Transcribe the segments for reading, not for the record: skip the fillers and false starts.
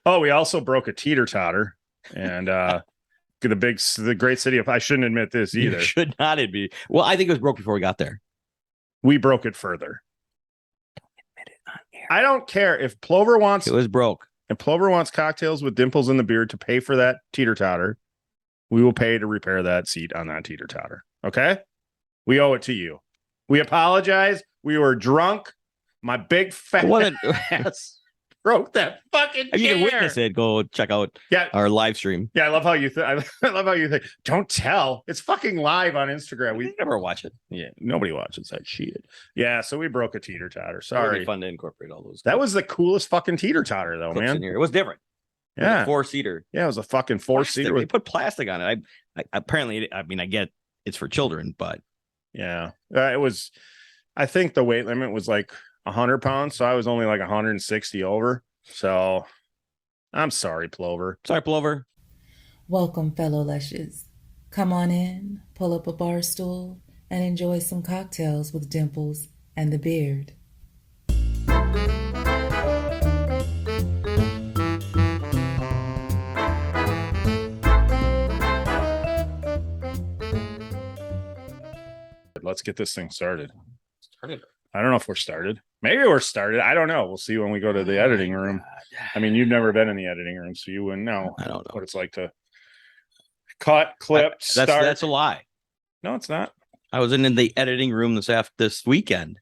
Oh, we also broke a teeter-totter, and the great city of, I shouldn't admit this either. You should not be. Well, I think it was broke before we got there. We broke it further. Don't admit it on air. I don't care if Plover wants. It was broke. If Plover wants cocktails with dimples in the beard to pay for that teeter-totter, we will pay to repair that seat on that teeter-totter. Okay? We owe it to you. We apologize. We were drunk. My big fat ass broke that fucking chair. You can witness it. Go check out our live stream. Yeah, I love how you think. I love how you think. Don't tell. It's fucking live on Instagram. We never watch it. Yeah, nobody watches that shit. Yeah, so we broke a teeter-totter. Sorry. It would be fun to incorporate all those. That was the coolest fucking teeter-totter, though, man. In here. It was different. Yeah, a 4-seater. Yeah, it was a fucking 4-seater. They put plastic on it. I apparently, I mean, I get it's for children, but yeah, it was. I think the weight limit was like 100 pounds, so I was only like 160 over. So I'm sorry, Plover. Sorry, Plover. Welcome, fellow lushes. Come on in, pull up a bar stool, and enjoy some cocktails with Dimples and the Beard. Let's get this thing started. I don't know if we're started. Maybe we're started. I don't know. We'll see when we go to the editing room. I mean, you've never been in the editing room, so you wouldn't know. I don't know what it's like to cut, clip, start. That's a lie. No, it's not. I was in the editing room this weekend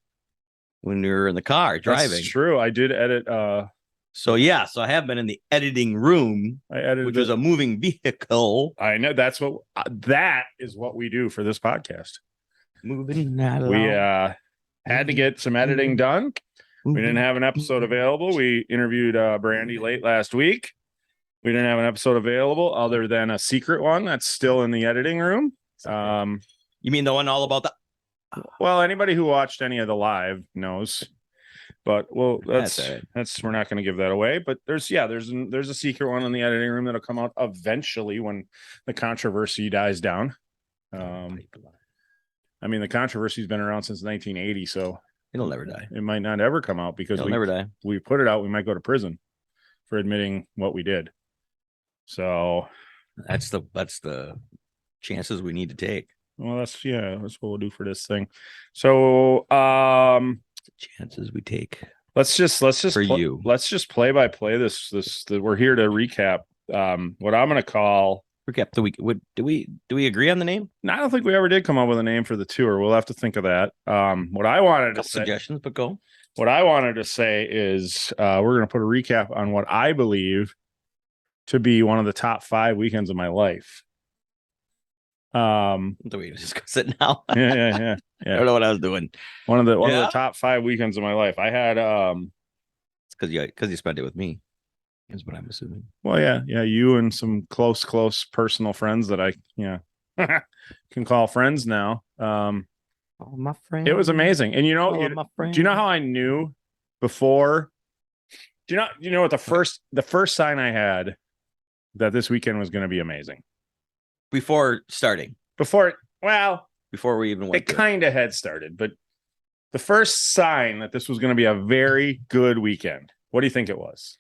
when we were in the car driving. That's true. I did edit. So I have been in the editing room. I edited, which is a moving vehicle. I know that is what we do for this podcast. Moving that along. We had to get some editing done. We didn't have an episode available. We interviewed Brandy late last week. We didn't have an episode available other than a secret one that's still in the editing room. You mean the one all about the? Well, anybody who watched any of the live knows. But that's we're not going to give that away. But there's a secret one in the editing room that'll come out eventually when the controversy dies down. I mean, the controversy's been around since 1980, so it'll never die. It might not ever come out because it'll never die. We put it out, we might go to prison for admitting what we did. So that's the chances we need to take. Well, that's what we'll do for this thing. So chances we take. Let's just play by play this. We're here to recap what I'm going to call. Recap the week. Do we agree on the name? No, I don't think we ever did come up with a name for the tour. We'll have to think of that. What I wanted to say, suggestions, but go. What I wanted to say is we're going to put a recap on what I believe to be one of the top 5 weekends of my life. Do we discuss it now? Yeah. I don't know what I was doing. One of the top 5 weekends of my life. I had it's because you spent it with me. Is what I'm assuming. Well, yeah, you and some close personal friends that I can call friends now. My friend. It was amazing, and do you know how I knew before? Do you know what the first sign I had that this weekend was going to be amazing? Before starting. Before we even went. It kind of had started, but the first sign that this was going to be a very good weekend. What do you think it was?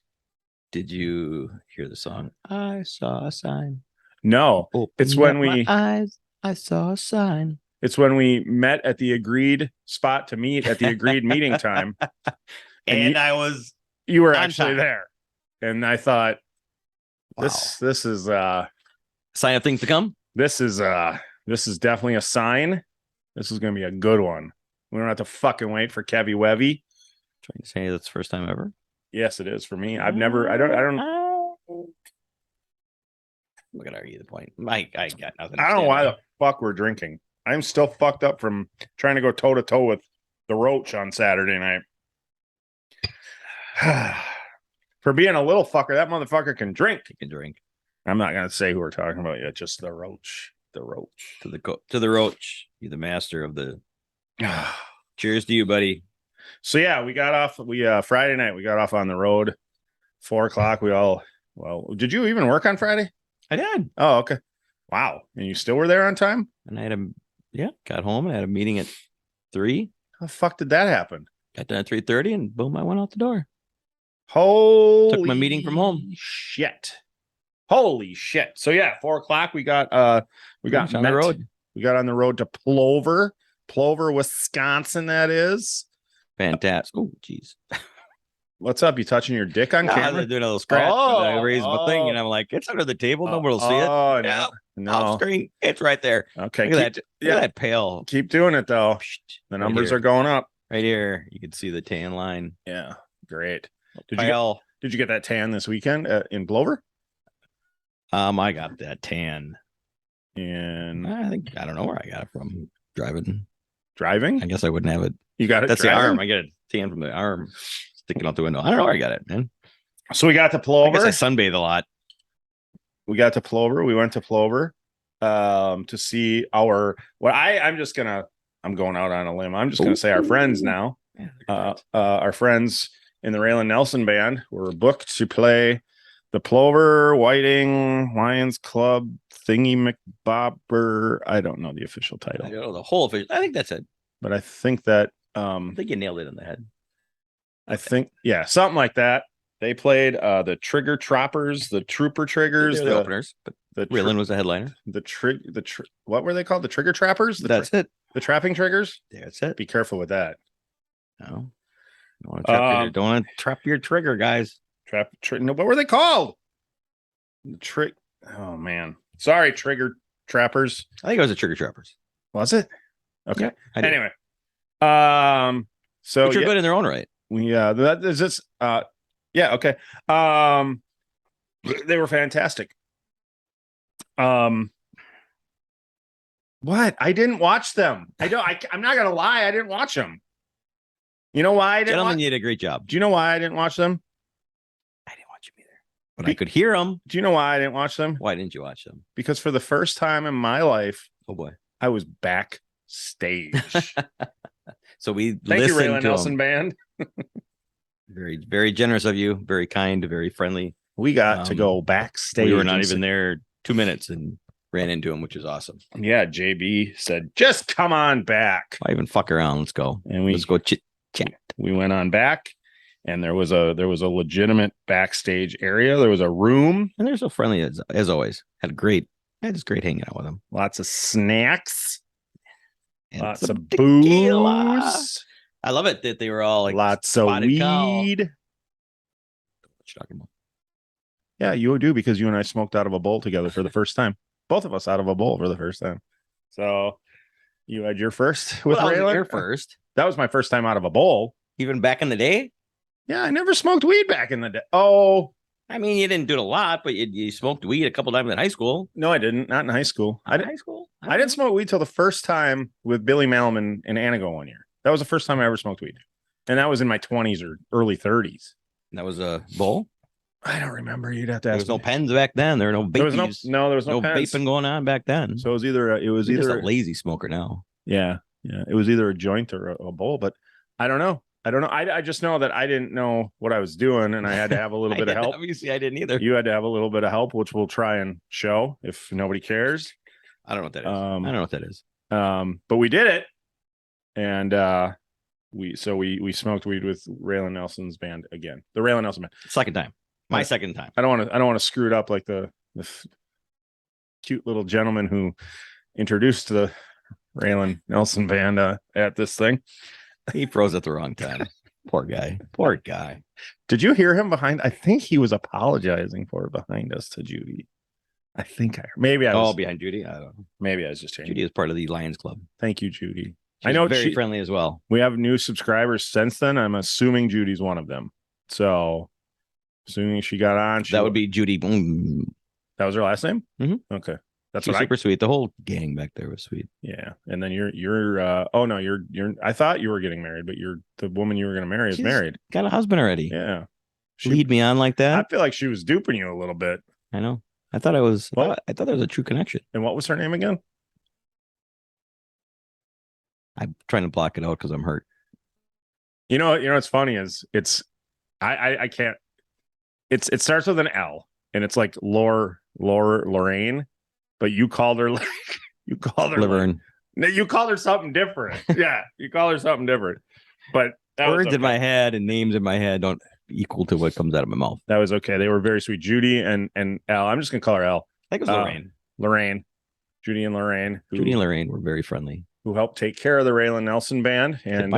Did you hear the song? I saw a sign. No, it's when my eyes. I saw a sign. It's when we met at the agreed spot to meet at the agreed meeting time. And you were actually there. And I thought, this is a sign of things to come. This is definitely a sign. This is going to be a good one. We don't have to fucking wait for Kevy Wevy. Trying to say that's the first time ever. Yes, it is for me. I don't. Look at argue the point. I got nothing. I don't know why the fuck we're drinking. I'm still fucked up from trying to go toe to toe with the Roach on Saturday night. For being a little fucker, that motherfucker can drink. He can drink. I'm not gonna say who we're talking about yet. Just the Roach. The Roach. To the Roach. You're the master of the. Cheers to you, buddy. So yeah, we got off. Friday night we got off on the road. 4:00. Did you even work on Friday? I did. Oh, okay. Wow. And you still were there on time? And I had got home and I had a meeting at 3. How the fuck did that happen? Got done at 3:30 and boom, I went out the door. Holy Took my meeting from home. shit. Holy shit. So yeah, 4:00 we got On the road. We got on the road to Plover, Wisconsin, that is. Fantastic. Oh, jeez. What's up? You touching your dick on They're camera? doing a little scratch. and I raised my thing, and oh. I'm like, it's under the table. Nobody will see it. Oh, Yeah, no. off screen. It's right there. Okay. Look at that. Look at that pale. Keep doing it though. The Right numbers here. are going up. Right here. You can see the tan line. Yeah. Great. Did Pale. you get that tan this weekend in Plover? I got that tan. And I don't know where I got it from. Driving. driving? I guess I wouldn't have it. You got it. That's driving? the arm. I get a tan from the arm sticking out the window. I don't know where I got it, man. So we got to I Plover. guess I sunbathe a lot. We got to Plover. We went to Plover to see I'm going out on a limb. I'm just gonna say our friends now. Our friends in the Raelyn Nelson Band were booked to play the Plover Whiting Lions Club Thingy McBobber. I don't know the official title. I don't know the whole official. I think that's it. But I think that I think you nailed it in the head. something like that. They played the Trigger Troppers, the Trooper Triggers, They're the openers, but the Raelyn was the headliner. what were they called? The Trigger Trappers? That's it. The Trapping Triggers? That's it. Be careful with that. No. Don't want to trap your trigger, guys. No, what were they called? Oh man. Sorry, Trigger Trappers. I think it was the Trigger Trappers. Was it? Okay. I do. Anyway. So But you're good in their own right. that is this yeah, okay. They were fantastic. What? I didn't watch them. I'm not gonna lie, I didn't watch them. You know why I didn't Gentlemen, you did a great job. Do you know why I didn't watch them? I didn't watch them either. But I could hear them. Do you know why I didn't watch them? Why didn't you watch them? Because for the first time in my life, Oh boy. I was backstage. So we Thank you, listened Raelyn to Nelson them. Band. Very, very generous of you. Very kind, very friendly. We got to go backstage. We were not even there 2 minutes and ran into him, which is awesome. Yeah, JB said, just come on back. Why even fuck around? Let's go. And let's go chit chat. We went on back, and there was a legitimate backstage area. There was a room. And they're so friendly as always. Had just great hanging out with them. Lots of snacks. And Lots of tequila. booze. I love it that they were all like lots of spotted weed. cow. What you talking about? Yeah, you do, because you and I smoked out of a bowl together for the first time. Both of us out of a bowl for the first time. So you had your first with Raelyn? Your first. That was my first time out of a bowl. Even back in the day? Yeah, I never smoked weed back in the day. Oh, I mean, you didn't do it a lot, but you smoked weed a couple times in high school. no, I didn't. Not in high school. I didn't smoke weed till the first time with Billy Malman in Anago one year. That was the first time I ever smoked weed. And that was in my 20s or early 30s. That was a bowl? I don't remember. You'd have to There ask was no me. pens back then. There were no There was babies. there was no pens. vaping going on back then. So it was either You're just a lazy smoker now. yeah. It was either a joint or a bowl, but I don't know. I just know that I didn't know what I was doing, and I had to have a little bit of help. Obviously, I didn't either. You had to have a little bit of help, which we'll try and show if nobody cares. I don't know what that is. I don't know what that is. But we did it, and we smoked weed with Raelyn Nelson's band again. The Raelyn Nelson Band. Second time. My second time. I don't want to screw it up like the cute little gentleman who introduced the Raelyn Nelson Band at this thing. He froze at the wrong time. Poor guy. Poor guy. Did you hear him behind? I think he was apologizing for it behind us to Judy. I think maybe I was behind Judy. I don't know. Maybe I was just changing. Judy is part of the Lions Club. Thank you, Judy. She's I know very friendly as well. We have new subscribers since then. I'm assuming Judy's one of them. So assuming she got on, That would be Judy. That was her last name? Mhm. Okay. That's She's what super sweet. The whole gang back there was sweet. Yeah. And then you're I thought you were getting married, but the woman you were going to marry is She's married. Got a husband already. Yeah. Lead me on like that. I feel like she was duping you a little bit. I know. I thought I was. Well- I thought there was a true connection. And what was her name again? I'm trying to block it out because I'm hurt. You know what's funny is I can't. It starts with an L, and it's like Lorraine, but you called her Laverne. No, you called her something different. Yeah, you call her something different. But that was Words in okay. my head and names in my head don't equal to what comes out of my mouth. That was okay. They were very sweet. Judy and Elle. I'm just gonna call her Elle. I think it was Lorraine. Lorraine. Judy and Lorraine. Judy and Lorraine were very friendly. Who helped take care of the Raelyn Nelson Band. And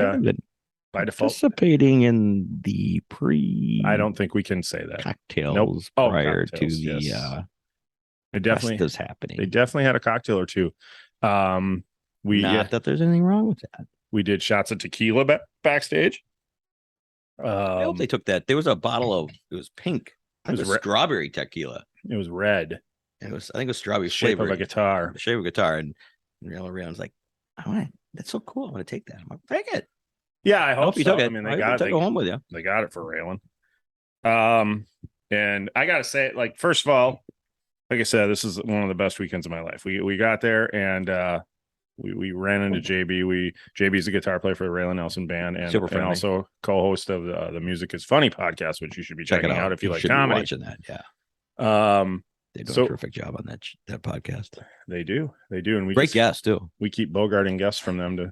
by default, participating in the I don't think we can say that. Cocktails prior to the they definitely is happening. They definitely had a cocktail or two. Not that there's anything wrong with that. We did shots of tequila backstage. I hope they took that. There was a bottle of it was pink. It was strawberry tequila. It was red. And I think it was strawberry shape flavored. Of a guitar. The shape of a guitar. And Raelyn's like, that's so cool. I want to take that. I'm like, take it. Yeah, I hope you so. took it. I mean, they got it. Go home with you. They got it for Raelyn. And I gotta say, like, first of all, like I said, this is one of the best weekends of my life. We got there and we ran into JB. JB's a guitar player for the Raelyn Nelson Band and also co-host of the Music is Funny podcast, which you should be checking out if you like comedy. Watching that, yeah. They do a terrific job on that podcast. They do, and great guests too. We keep bogarting guests from them to.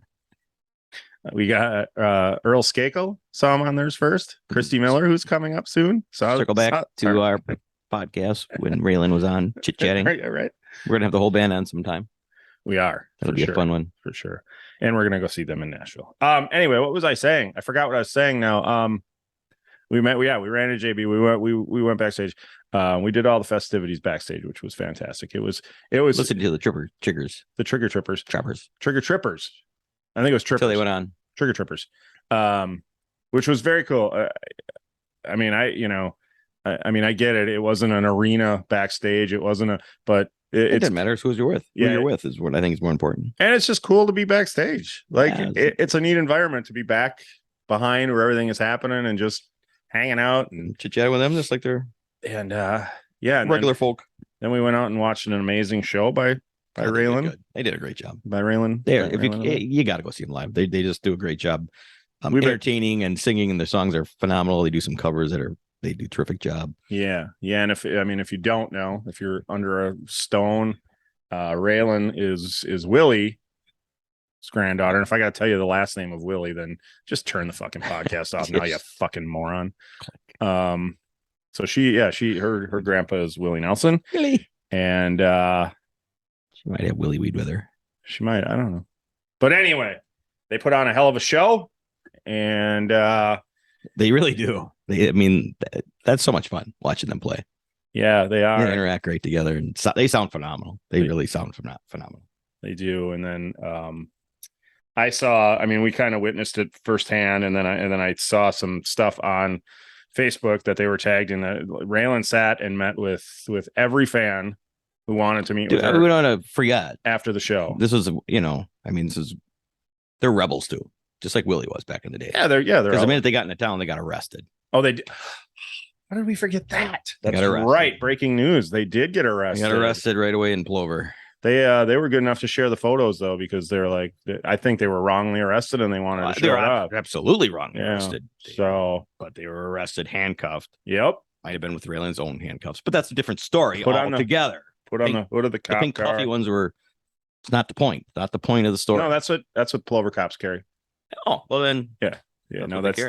We got Earl Skakel, saw him on theirs first. Christy Miller, who's coming up soon. Circle back to our podcast when Raelyn was on chit chatting. Right. We're gonna have the whole band on sometime. We are. That'll be a fun one for sure. And we're gonna go see them in Nashville. Anyway, what was I saying? I forgot what I was saying now. We ran into JB. We went backstage. We did all the festivities backstage, which was fantastic. It was listening to the Trigger Trippers. I think it was Trippers. Until they went on Trigger Trippers, which was very cool. I mean, I get it. It wasn't an arena backstage. It wasn't but it doesn't matter. It's who you're with. Who you're with is what I think is more important. And it's just cool to be backstage. Like it's a neat environment to be back behind where everything is happening and just hanging out and chit-chatting with them just like they're regular folk. Then we went out and watched an amazing show by Raelyn. They did a great job. By Raelyn. You got to go see them live. They just do a great job. Entertaining and singing, and their songs are phenomenal. They do some covers they do a terrific job. Yeah. And if you don't know, if you're under a stone, Raelyn is Willie's granddaughter. And if I got to tell you the last name of Willie, then just turn the fucking podcast off now, you fucking moron. So her grandpa is Willie Nelson. Willie. And she might have Willie Weed with her. She might. I don't know. But anyway, they put on a hell of a show. And they really do. That's so much fun watching them play. Yeah, they are. They interact great together, and they sound phenomenal. They really sound phenomenal. They do. And then we kind of witnessed it firsthand, and then I saw some stuff on Facebook that they were tagged in. That Raelyn sat and met with every fan who wanted to meet with her. We don't want to forget after the show. This was, they're rebels too, just like Willie was back in the day. Yeah, they're because the minute they got into town, they got arrested. Oh, they did. How did we forget that? That's right. Breaking news. They did get arrested. They got arrested right away in Plover. They were good enough to share the photos though, because they're like, I think they were wrongly arrested and they wanted to show it up. Absolutely wrongly arrested. But they were arrested, handcuffed. Yep. Might have been with Raelyn's own handcuffs, but that's a different story altogether. Put on the hood of the cop car. The pink puffy ones were. It's not the point. Not the point of the story. No, that's what Plover cops carry. Oh well, then yeah. No, that's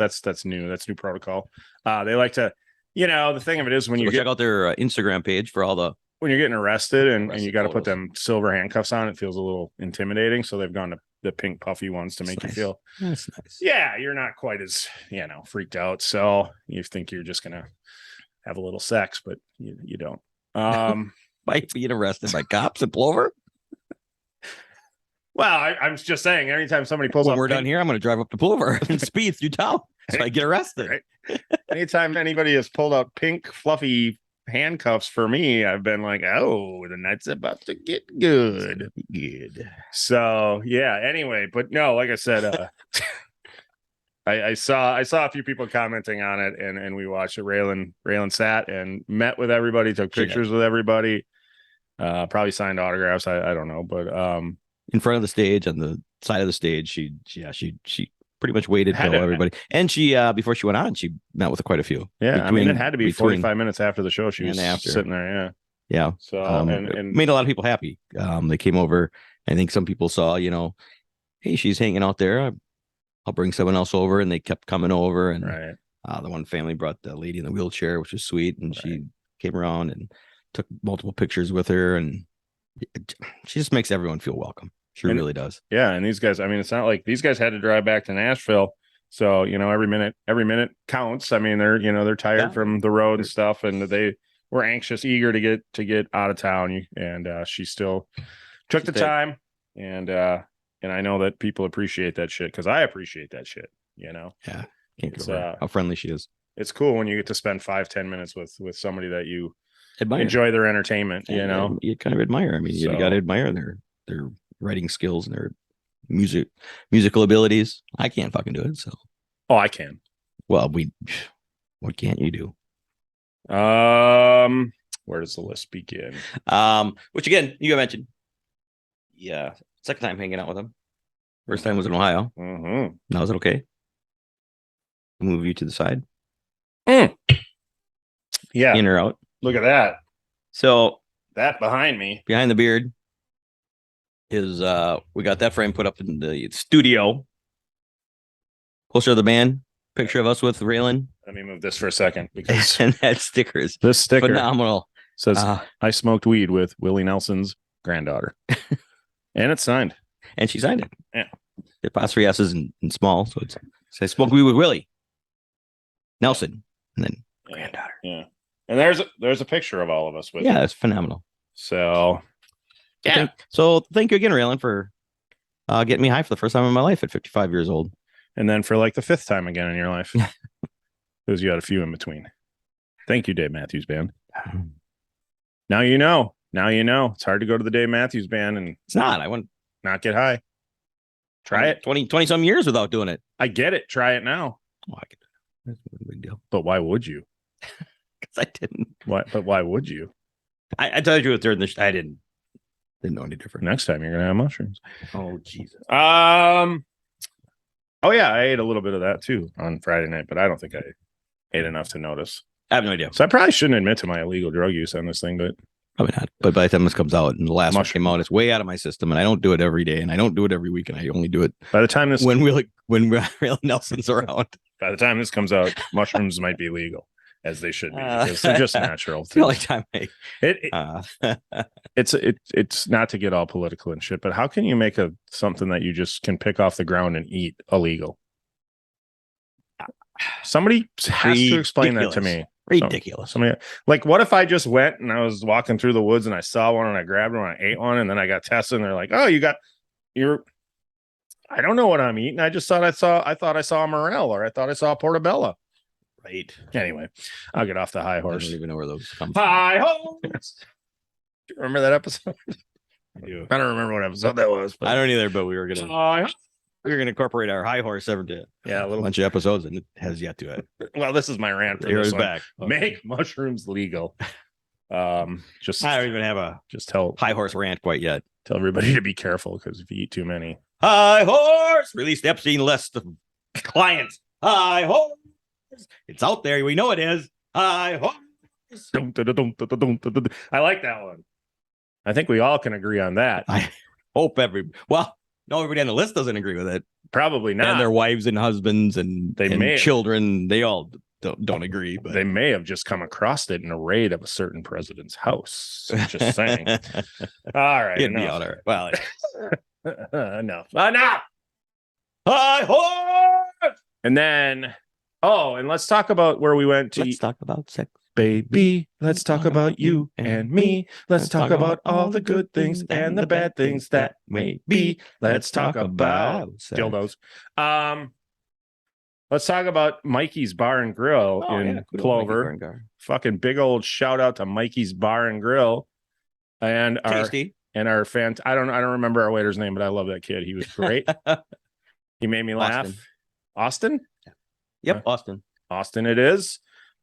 new. That's new protocol. They like to, the thing of it is when you check out their Instagram page for all the. When you're getting arrested and you got to put them silver handcuffs on, it feels a little intimidating. So they've gone to the pink puffy ones to make you feel. That's nice. Yeah, you're not quite as freaked out. So you think you're just gonna have a little sex, but you don't. By being arrested by cops in Plover. Well, I'm just saying. Anytime somebody pulls when we're done here, I'm going to drive up to Plover and speed through town, so I get arrested. Right? Anytime anybody has pulled out pink fluffy handcuffs for me, I've been like, oh, the night's about to get good. So yeah. Anyway, but no, like I said, I saw a few people commenting on it, and we watched it. Raelyn sat and met with everybody, took pictures with everybody, probably signed autographs. I don't know, but in front of the stage, on the side of the stage, she pretty much waited till everybody. And she before she went on, she met with quite a few. Yeah, it had to be 45 minutes after the show. She was sitting there. Yeah. So and made a lot of people happy. They came over. I think some people saw, hey, she's hanging out there. I'll bring someone else over, and they kept coming over. And The one family brought the lady in the wheelchair, which was sweet, and she came around and took multiple pictures with her, and she just makes everyone feel welcome. She really does. Yeah, and these guys, I mean, it's not like these guys had to drive back to Nashville. So, every minute counts. I mean, they're tired from the road and stuff, and they were anxious, eager to get out of town. And she still took the time, and I know that people appreciate that shit because I appreciate that shit. Yeah, can't it's, go how friendly she is. It's cool when you get to spend 5-10 minutes with somebody that you enjoy their entertainment. You kind of admire. I mean, you got to admire their writing skills and their musical abilities. I can't fucking do it. So, I can. Well, what can't you do? Where does the list begin? Which again, you mentioned. Yeah, second time hanging out with him. First time was in Ohio. Mm-hmm. Now is it okay? Move you to the side. Yeah, in or out. Look at that. So that behind me, behind the beard, is we got that frame put up in the studio. Poster of the band, picture of us with Raelyn. Let me move this for a second because and that sticker is this sticker phenomenal. Says I smoked weed with Willie Nelson's granddaughter, and it's signed. And she signed it. Yeah, the apostrophe S is in small, so it's I smoked weed with Willie Nelson, and then granddaughter. Yeah, and there's a picture of all of us with. Yeah, it's phenomenal. So yeah. Thank you again, Raelyn, for getting me high for the first time in my life at 55 years old. And then for like the 5th time again in your life. Because you had a few in between. Thank you, Dave Matthews Band. Now you know. It's hard to go to the Dave Matthews Band and it's not. I wouldn't not get high. Try it. 20 some years without doing it. I get it. Try it now. Oh, I could do it. That's a big deal. But why would you? Because I didn't. But why would you? I told you during the I didn't know any different. Next time you're gonna have mushrooms. Oh Jesus. Oh yeah, I ate a little bit of that too on Friday night, but I don't think I ate enough to notice. I have no idea. So I probably shouldn't admit to my illegal drug use on this thing, but probably not. But by the time this comes out and the last one came out, it's way out of my system, and I don't do it every day, and I don't do it every week, and I only do it by the time this when Raelyn Nelson's around. By the time this comes out, mushrooms might be legal, as they should be, because they're just natural. It's the only time it's not to get all political and shit, but how can you make something that you just can pick off the ground and eat illegal? Somebody has to explain that to me. Ridiculous. Somebody, like, what if I just went and I was walking through the woods and I saw one and I grabbed one and I ate one and then I got tested and they're like, oh, I don't know what I'm eating. I just thought I saw a morel or I thought I saw a portobello. Right. Anyway, I'll get off the high horse. I don't even know where those come from. High horse. Do you remember that episode? I do. I don't remember what episode that was. But I don't either, but we were gonna incorporate our high horse ever to a little bunch of episodes, and it has yet to it. Well, this is my rant for Here's this one. Back. Okay. Make mushrooms legal. I don't even have tell high horse rant quite yet. Tell everybody to be careful because if you eat too many. High horse release the Epstein list of clients. High horse. It's out there. We know it is. High horse. I like that one. I think we all can agree on that. I hope everybody on the list doesn't agree with it. Probably not. And their wives and husbands and children, they all don't agree. But they may have just come across it in a raid of a certain president's house. Just saying. All right. It'd be all right. Well, enough. High horse. And then, and let's talk about where we went to. Let's talk about sex. Baby, let's talk about you and me. Let's talk about all the good things and the bad things that may be. Let's talk about dildos. Let's talk about Mikey's Bar and Grill in Clover. Fucking big old shout out to Mikey's Bar and Grill and Tasty. Our fan. I don't remember our waiter's name, but I love that kid. He was great. He made me laugh. Austin? Yep, Austin. Austin it is.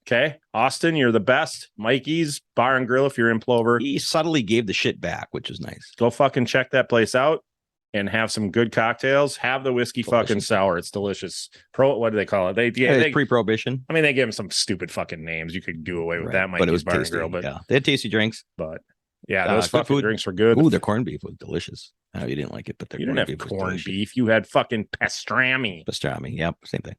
Okay, Austin, you're the best. Mikey's Bar and Grill if you're in Plover. He subtly gave the shit back, which is nice. Go fucking check that place out and have some good cocktails. Have the whiskey fucking sour. It's delicious. What do they call it? They pre-prohibition. I mean, they gave him some stupid fucking names. You could do away with that. But it was Bar tasty. and Grill, yeah, they had tasty drinks. But yeah, those fucking drinks were good. Ooh, their corned beef was delicious. I know you didn't like it, but you didn't have corned beef. You had fucking pastrami. Pastrami, yep, same thing.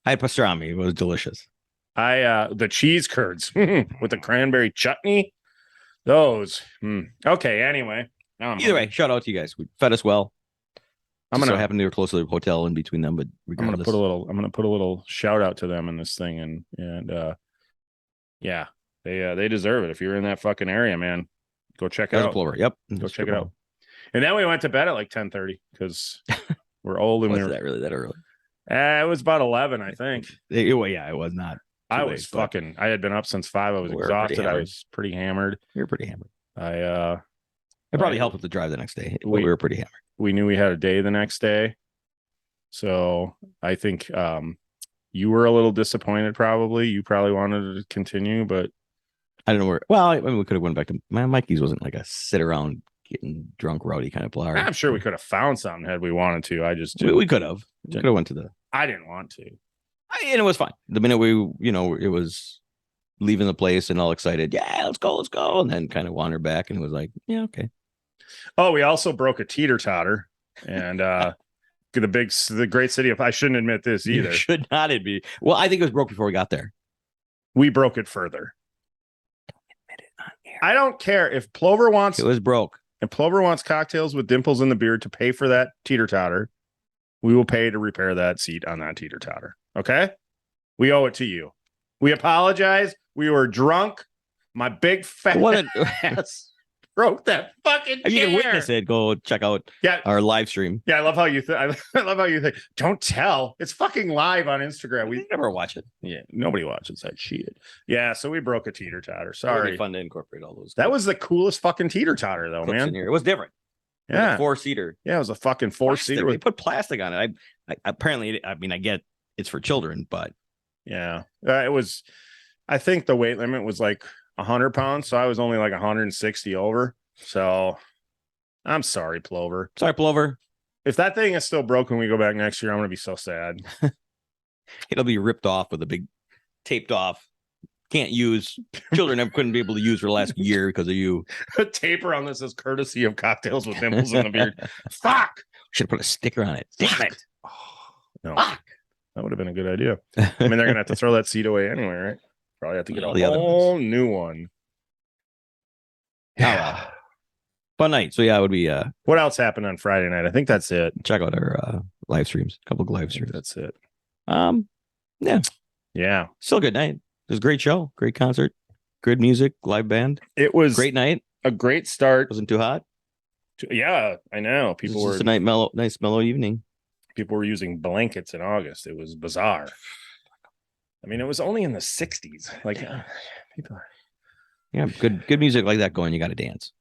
I had pastrami. It was delicious. The cheese curds with the cranberry chutney. Those. Okay. Anyway, now I'm Either way, shout out to you guys. We fed us well. I'm Just gonna so happened they were close to the hotel in between them, but I'm gonna regardless, put a little shout out to them in this thing, and yeah, they deserve it. If you're in that fucking area, man, go check it that was out. a pullover. Yep, Go check it out. And then we went to bed at like 10:30 because we're old and Was that really that early? It was about 11, I think. It was not. I was fucking. I had been up since 5. I was exhausted. I was pretty hammered. You're pretty hammered. It probably helped with the drive the next day. We were pretty hammered. We knew we had a day the next day, so I think you were a little disappointed. Probably you probably wanted to continue, but I don't know where. Well, I mean, we could have went back to Mikey's. Wasn't like a sit around getting drunk rowdy kind of bar. I'm sure we could have found something had we wanted to. I just we could have. We could have went to the. I didn't want to. And it was fine. The minute it was leaving the place and all excited. Yeah, let's go. And then kind of wandered back and it was like, yeah, okay. Oh, we also broke a teeter-totter and the great city of, I shouldn't admit this either. You should not be. Well, I think it was broke before we got there. We broke it further. Don't admit it on air. I don't care if Plover wants it was broke. And Plover wants cocktails with dimples in the beard to pay for that teeter-totter. We will pay to repair that seat on that teeter-totter. Okay? We owe it to you. We apologize. We were drunk. My big fat ass broke that fucking chair. If you can witness it, go check out our live stream. Yeah, I love how you think. I love how you think. Don't tell. It's fucking live on Instagram. We never watch it. Yeah, nobody watches that shit. Yeah, so we broke a teeter-totter. Sorry. It'd be fun to incorporate all those. That was the coolest fucking teeter-totter, though, man. It was different. Yeah, 4-seater. Yeah, it was a fucking 4-seater. They put plastic on it. I apparently, I mean, I get it's for children, but yeah, it was. I think the weight limit was like 100 pounds, so I was only like 160 over. So I'm sorry, Plover. Sorry, Plover. If that thing is still broken when we go back next year, I'm gonna be so sad. It'll be ripped off with a big taped off. Can't use. Children couldn't be able to use for the last year because of you. A tape around this is courtesy of Cocktails with Dimples in the Beard. Fuck! Should have put a sticker on it. Damn it. Oh, no. Fuck. That would have been a good idea. I mean, they're gonna have to throw that seat away anyway, right? Probably have to get a whole new one. Yeah. Fun night. So yeah, it would be what else happened on Friday night? I think that's it. Check out our live streams. A couple of live streams. That's it. Yeah. Still a good night. It was a great show, great concert, good music, live band. It was great night. A great start. Wasn't too hot. Yeah, I know. People were just a nice mellow evening. People were using blankets in August. It was bizarre. I mean, it was only in the 60s. Like people. Yeah, good music like that going. You got to dance.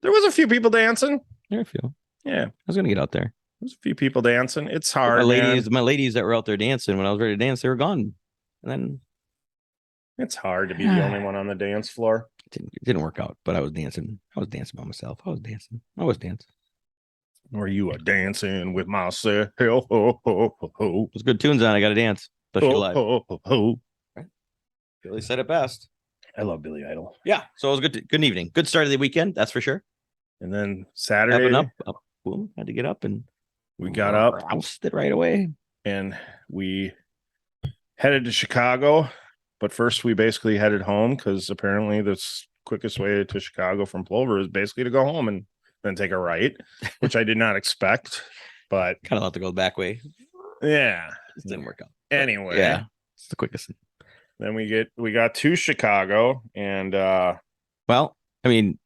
There was a few people dancing. There a few. Yeah, I was gonna get out there. There's a few people dancing. It's hard. My ladies that were out there dancing when I was ready to dance, they were gone. And then it's hard to be the only one on the dance floor. It didn't work out, but I was dancing. I was dancing by myself. I was dancing. Were you dancing with myself? Ho, ho, ho, ho. There's good tunes on. I got to dance. Especially live. Ho, ho, ho. Right. Billy said it best. I love Billy Idol. Yeah. So it was good evening. Good start of the weekend. That's for sure. And then Saturday, up. Boom. Had to get up and we got up. Roused it right away. And we headed to Chicago. But first, we basically headed home because apparently the quickest way to Chicago from Plover is basically to go home and then take a right, which I did not expect. But kind of thought to go the back way. Yeah, it didn't work out. Anyway, yeah, it's the quickest. Then we got to Chicago, and well, I mean,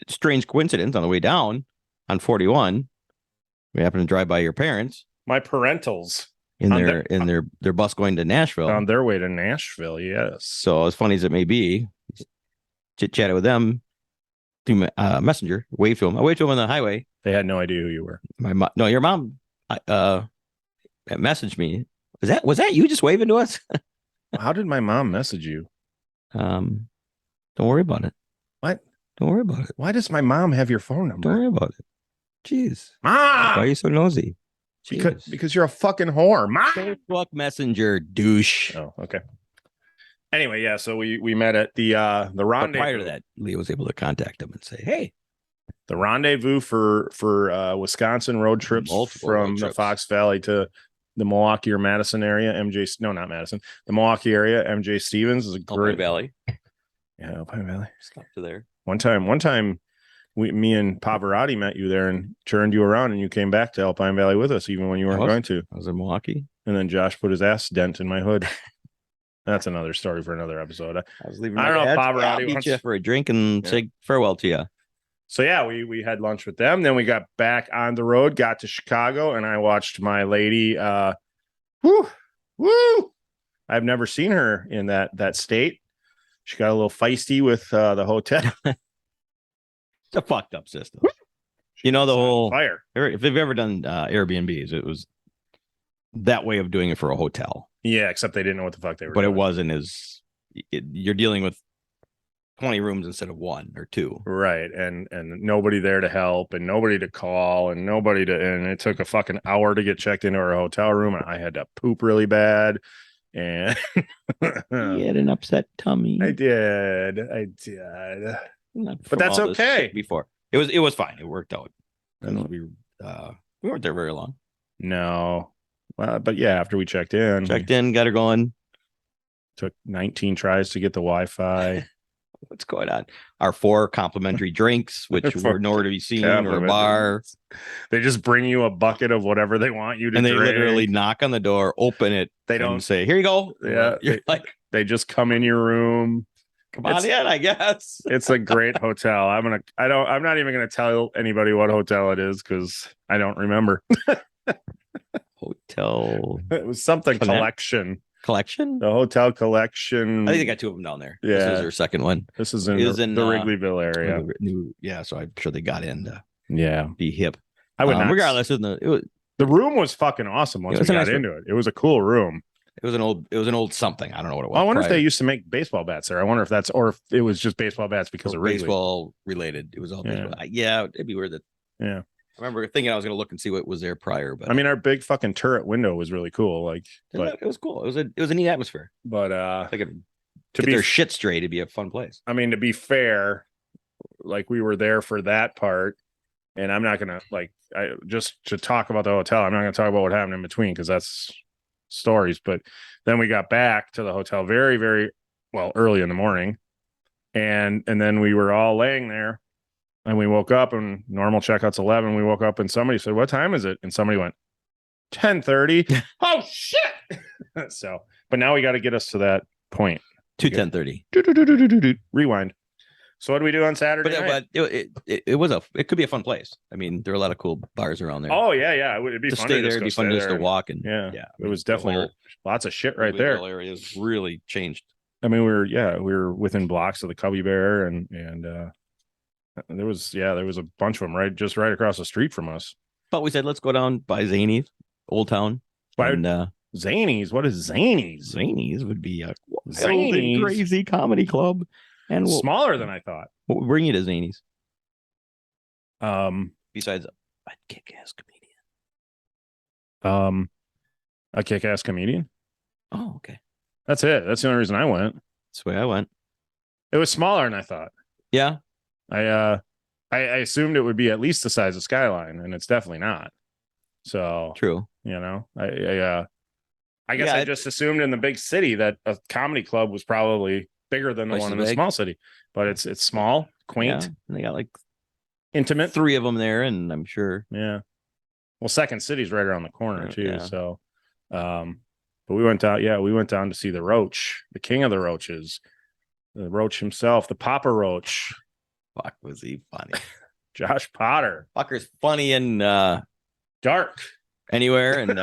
strange coincidence on the way down on 41. We happened to drive by your parents. My parentals. In their bus going to Nashville. On their way to Nashville, yes. So as funny as it may be, chit-chatted with them through Messenger, waved to them. I waved to them on the highway. They had no idea who you were. Your mom messaged me. Was that you just waving to us? How did my mom message you? Don't worry about it. What? Don't worry about it. Why does my mom have your phone number? Don't worry about it. Jeez. Mom! Why are you so nosy? Because you're a fucking whore. Facebook Messenger, douche. Oh, okay. Anyway, yeah, so we met at the rendezvous. Prior to that, Leo was able to contact him and say, hey. The rendezvous for Wisconsin road trips from the Fox Valley to the Milwaukee or Madison area. No, not Madison. The Milwaukee area. MJ Stevens is a Alpine great Valley. Yeah, Alpine Valley. Stop to there. One time, me and Pavarotti met you there and turned you around, and you came back to Alpine Valley with us, even when you weren't going to. I was in Milwaukee, and then Josh put his ass dent in my hood. That's another story for another episode. I was leaving. I don't know if Pavarotti Pavarotti meet wants you for a drink and say farewell to you. So yeah, we had lunch with them. Then we got back on the road, got to Chicago, and I watched my lady. Woo! I've never seen her in that state. She got a little feisty with the hotel. It's a fucked up system. You know, the whole fire. If they've ever done Airbnbs, it was that way of doing it for a hotel. Yeah, except they didn't know what the fuck they were but doing. it wasn't as you're dealing with 20 rooms instead of 1 or 2. Right. And nobody there to help and nobody to call and and it took a fucking hour to get checked into our hotel room, and I had to poop really bad. And you had an upset tummy. I did. But that's okay. Before it was fine. It worked out. We weren't there very long. No. But yeah, after we checked in, got her going. Took 19 tries to get the Wi-Fi. What's going on? Our 4 complimentary drinks, which were nowhere to be seen, or a bar. They just bring you a bucket of whatever they want you to and they drink. literally knock on the door, open it. They don't say, "Here you go." Yeah, you're they just come in your room. Come on in, I guess. It's a great hotel. I'm not even gonna tell anybody what hotel it is because I don't remember. Hotel. It was something collection. The hotel collection. I think they got 2 of them down there. Yeah, this is their second one. This is in the Wrigleyville area. Yeah, so I'm sure they got in to be hip. I would not. Regardless, the room was fucking awesome once we got into it. It was a cool room. It was an old something. I don't know what it was. I wonder if they used to make baseball bats there. I wonder if if it was just baseball bats because of baseball related. It was all baseball. Yeah, it'd be weird that. Yeah. I remember thinking I was going to look and see what was there prior, but I mean, our big fucking turret window was really cool. Like, but it was cool. It was a neat atmosphere. But to get their shit straight, it'd be a fun place. I mean, to be fair, like we were there for that part, and I'm not gonna just to talk about the hotel. I'm not gonna talk about what happened in between because that's stories. But then we got back to the hotel very, very early in the morning, and then we were all laying there. And we woke up, and normal checkout's 11. We woke up and somebody said, "What time is it?" And somebody went, 10:30. Oh shit. So, but now we got to get us to that point. To 10:30. Rewind. So what do we do on Saturday night? But it could be a fun place. I mean, there are a lot of cool bars around there. Oh yeah. It'd be to fun stay to there. It'd be fun just to walk and yeah. It was definitely lots of shit right there. The area's really changed. I mean, we were within blocks of the Cubby Bear and there was a bunch of them right across the street from us. But we said let's go down by Zany's, Old Town. Zany's? What is Zany's? Zany's would be a crazy comedy club, and smaller than I thought. We'll bring you to Zany's. Besides a kick-ass comedian. A kick-ass comedian. Oh, okay. That's it. That's the only reason I went. That's the way I went. It was smaller than I thought. Yeah. I assumed it would be at least the size of Skyline, and it's definitely not. So true. You know, I guess I just assumed in the big city that a comedy club was probably bigger than the one in the small city. But it's small, quaint. Yeah, and they got like intimate. 3 of them there, and I'm sure. Yeah. Well, Second City's right around the corner too. Yeah. So, but we went down. Yeah, we went down to see the Roach, the king of the Roaches, the Roach himself, the Papa Roach. Fuck, was he funny? Josh Potter. Fucker's funny and dark anywhere, and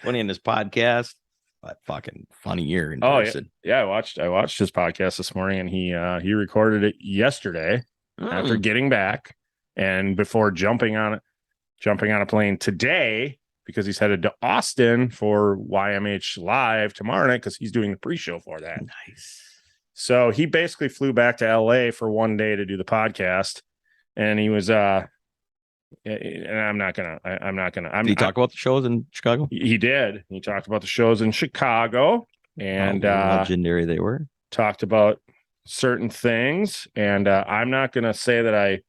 funny in his podcast, but fucking funnier in person. Yeah. I watched his podcast this morning, and he recorded it yesterday after getting back, and before jumping on a plane today because he's headed to Austin for YMH Live tomorrow night because he's doing the pre-show for that. Nice. So he basically flew back to LA for one day to do the podcast, and he was and Did he talk about the shows in Chicago? He did. He talked about the shows in Chicago and how legendary they were. Talked about certain things, and I'm not gonna say that I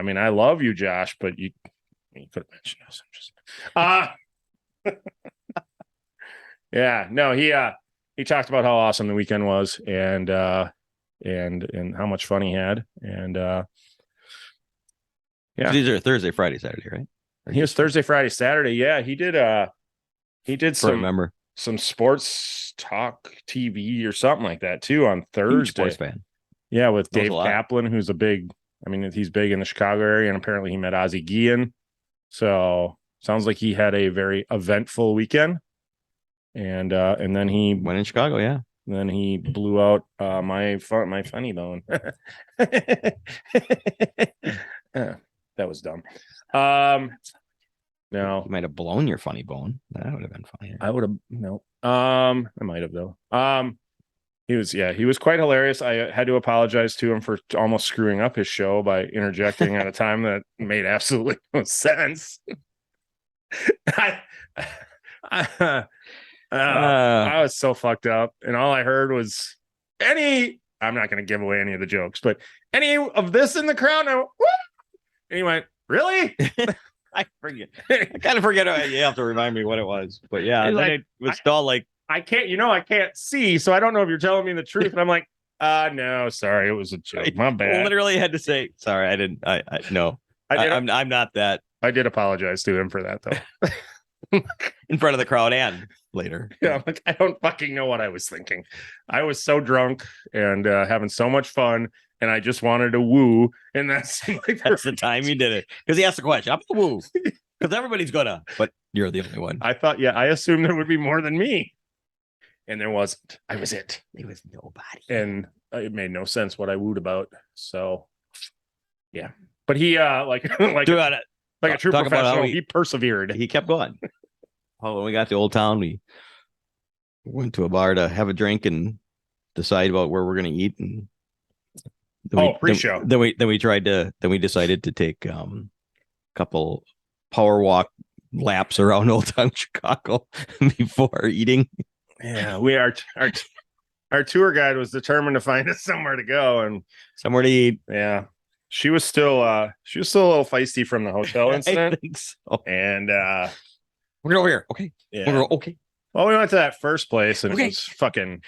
mean I love you, Josh, but you could have mentioned us. Yeah, no, he talked about how awesome the weekend was and how much fun he had. And yeah. So these are Thursday, Friday, Saturday, right? He was Thursday, Friday, Saturday. Yeah, he did Remember, some sports talk TV or something like that too on huge Thursday. sports fan. Yeah, with Knows Dave a lot. Kaplan, who's he's big in the Chicago area, and apparently he met Ozzie Guillen. So sounds like he had a very eventful weekend. And then he Went in Chicago, yeah. Then he blew out my funny bone. That was dumb. No, You might have blown your funny bone. That would have been funny. I would have no. I might have though. He was quite hilarious. I had to apologize to him for almost screwing up his show by interjecting at a time that made absolutely no sense. I was so fucked up, and all I heard was I'm not going to give away any of the jokes, but any of this in the crowd. And he went, "Really?" I forget. I kind of forget. You have to remind me what it was, but yeah, He's then like, it was all like, I can't see, so I don't know if you're telling me the truth. And I'm like, no, sorry, it was a joke. My bad. Literally had to say, sorry, I didn't. I no, I'm not that. I did apologize to him for that though. In front of the crowd and later. Yeah, I'm like, I don't fucking know what I was thinking. I was so drunk and having so much fun, and I just wanted to woo, and that's the time you did it, because he asked the question. I'm gonna woo because everybody's gonna, but you're the only one. I thought, I assumed there would be more than me, and there wasn't. I was it. There was nobody, and it made no sense what I wooed about. So, yeah, but he like a true professional. He persevered. He kept going. Oh, when we got to Old Town, we went to a bar to have a drink and decide about where we're going to eat. And pre-show. Then we decided to take a couple power walk laps around Old Town Chicago before eating. Yeah, our tour guide was determined to find us somewhere to go and somewhere to eat. Yeah, she was still a little feisty from the hotel incident. I think so. And we're going over here. Okay. Yeah. Okay. Well, we went to that first place and it was fucking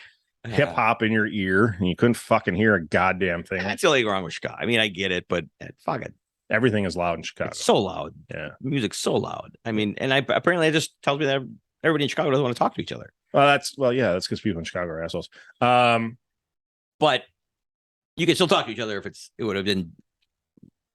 hip hop in your ear and you couldn't fucking hear a goddamn thing. That's the only thing wrong with Chicago. I mean, I get it, but fuck it. Everything is loud in Chicago. It's so loud. Yeah. Music's so loud. I mean, and apparently it just tells me that everybody in Chicago doesn't want to talk to each other. That's because people in Chicago are assholes. But you can still talk to each other if it would have been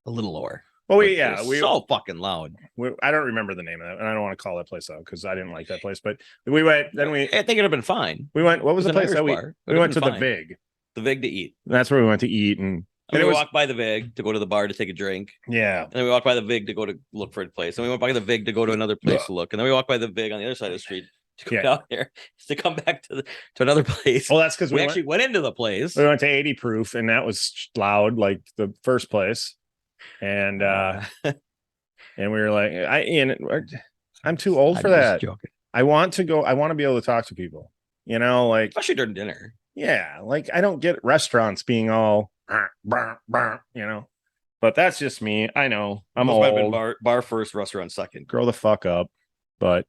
a little lower. Well, we so fucking loud. I don't remember the name of that, and I don't want to call that place out because I didn't like that place. But we went. Then I think it'd have been fine. We went. What was the place that we went to? The Vig. The Vig to eat. That's where we went to eat, and we walked by the Vig to go to the bar to take a drink. Yeah, and then we walked by the Vig to go to look for a place, and we went by the Vig to go to another place to look, and then we walked by the Vig on the other side of the street to go down there to come back to another place. Well, that's because we actually went into the place. We went to 80 proof, and that was loud, like the first place, and and we were like, I'm too old for that. Joking. I want to go. I want to be able to talk to people. Like especially during dinner. Yeah, like I don't get restaurants being all, but that's just me. I know I'm old. Bar first, restaurant second. Grow the fuck up, but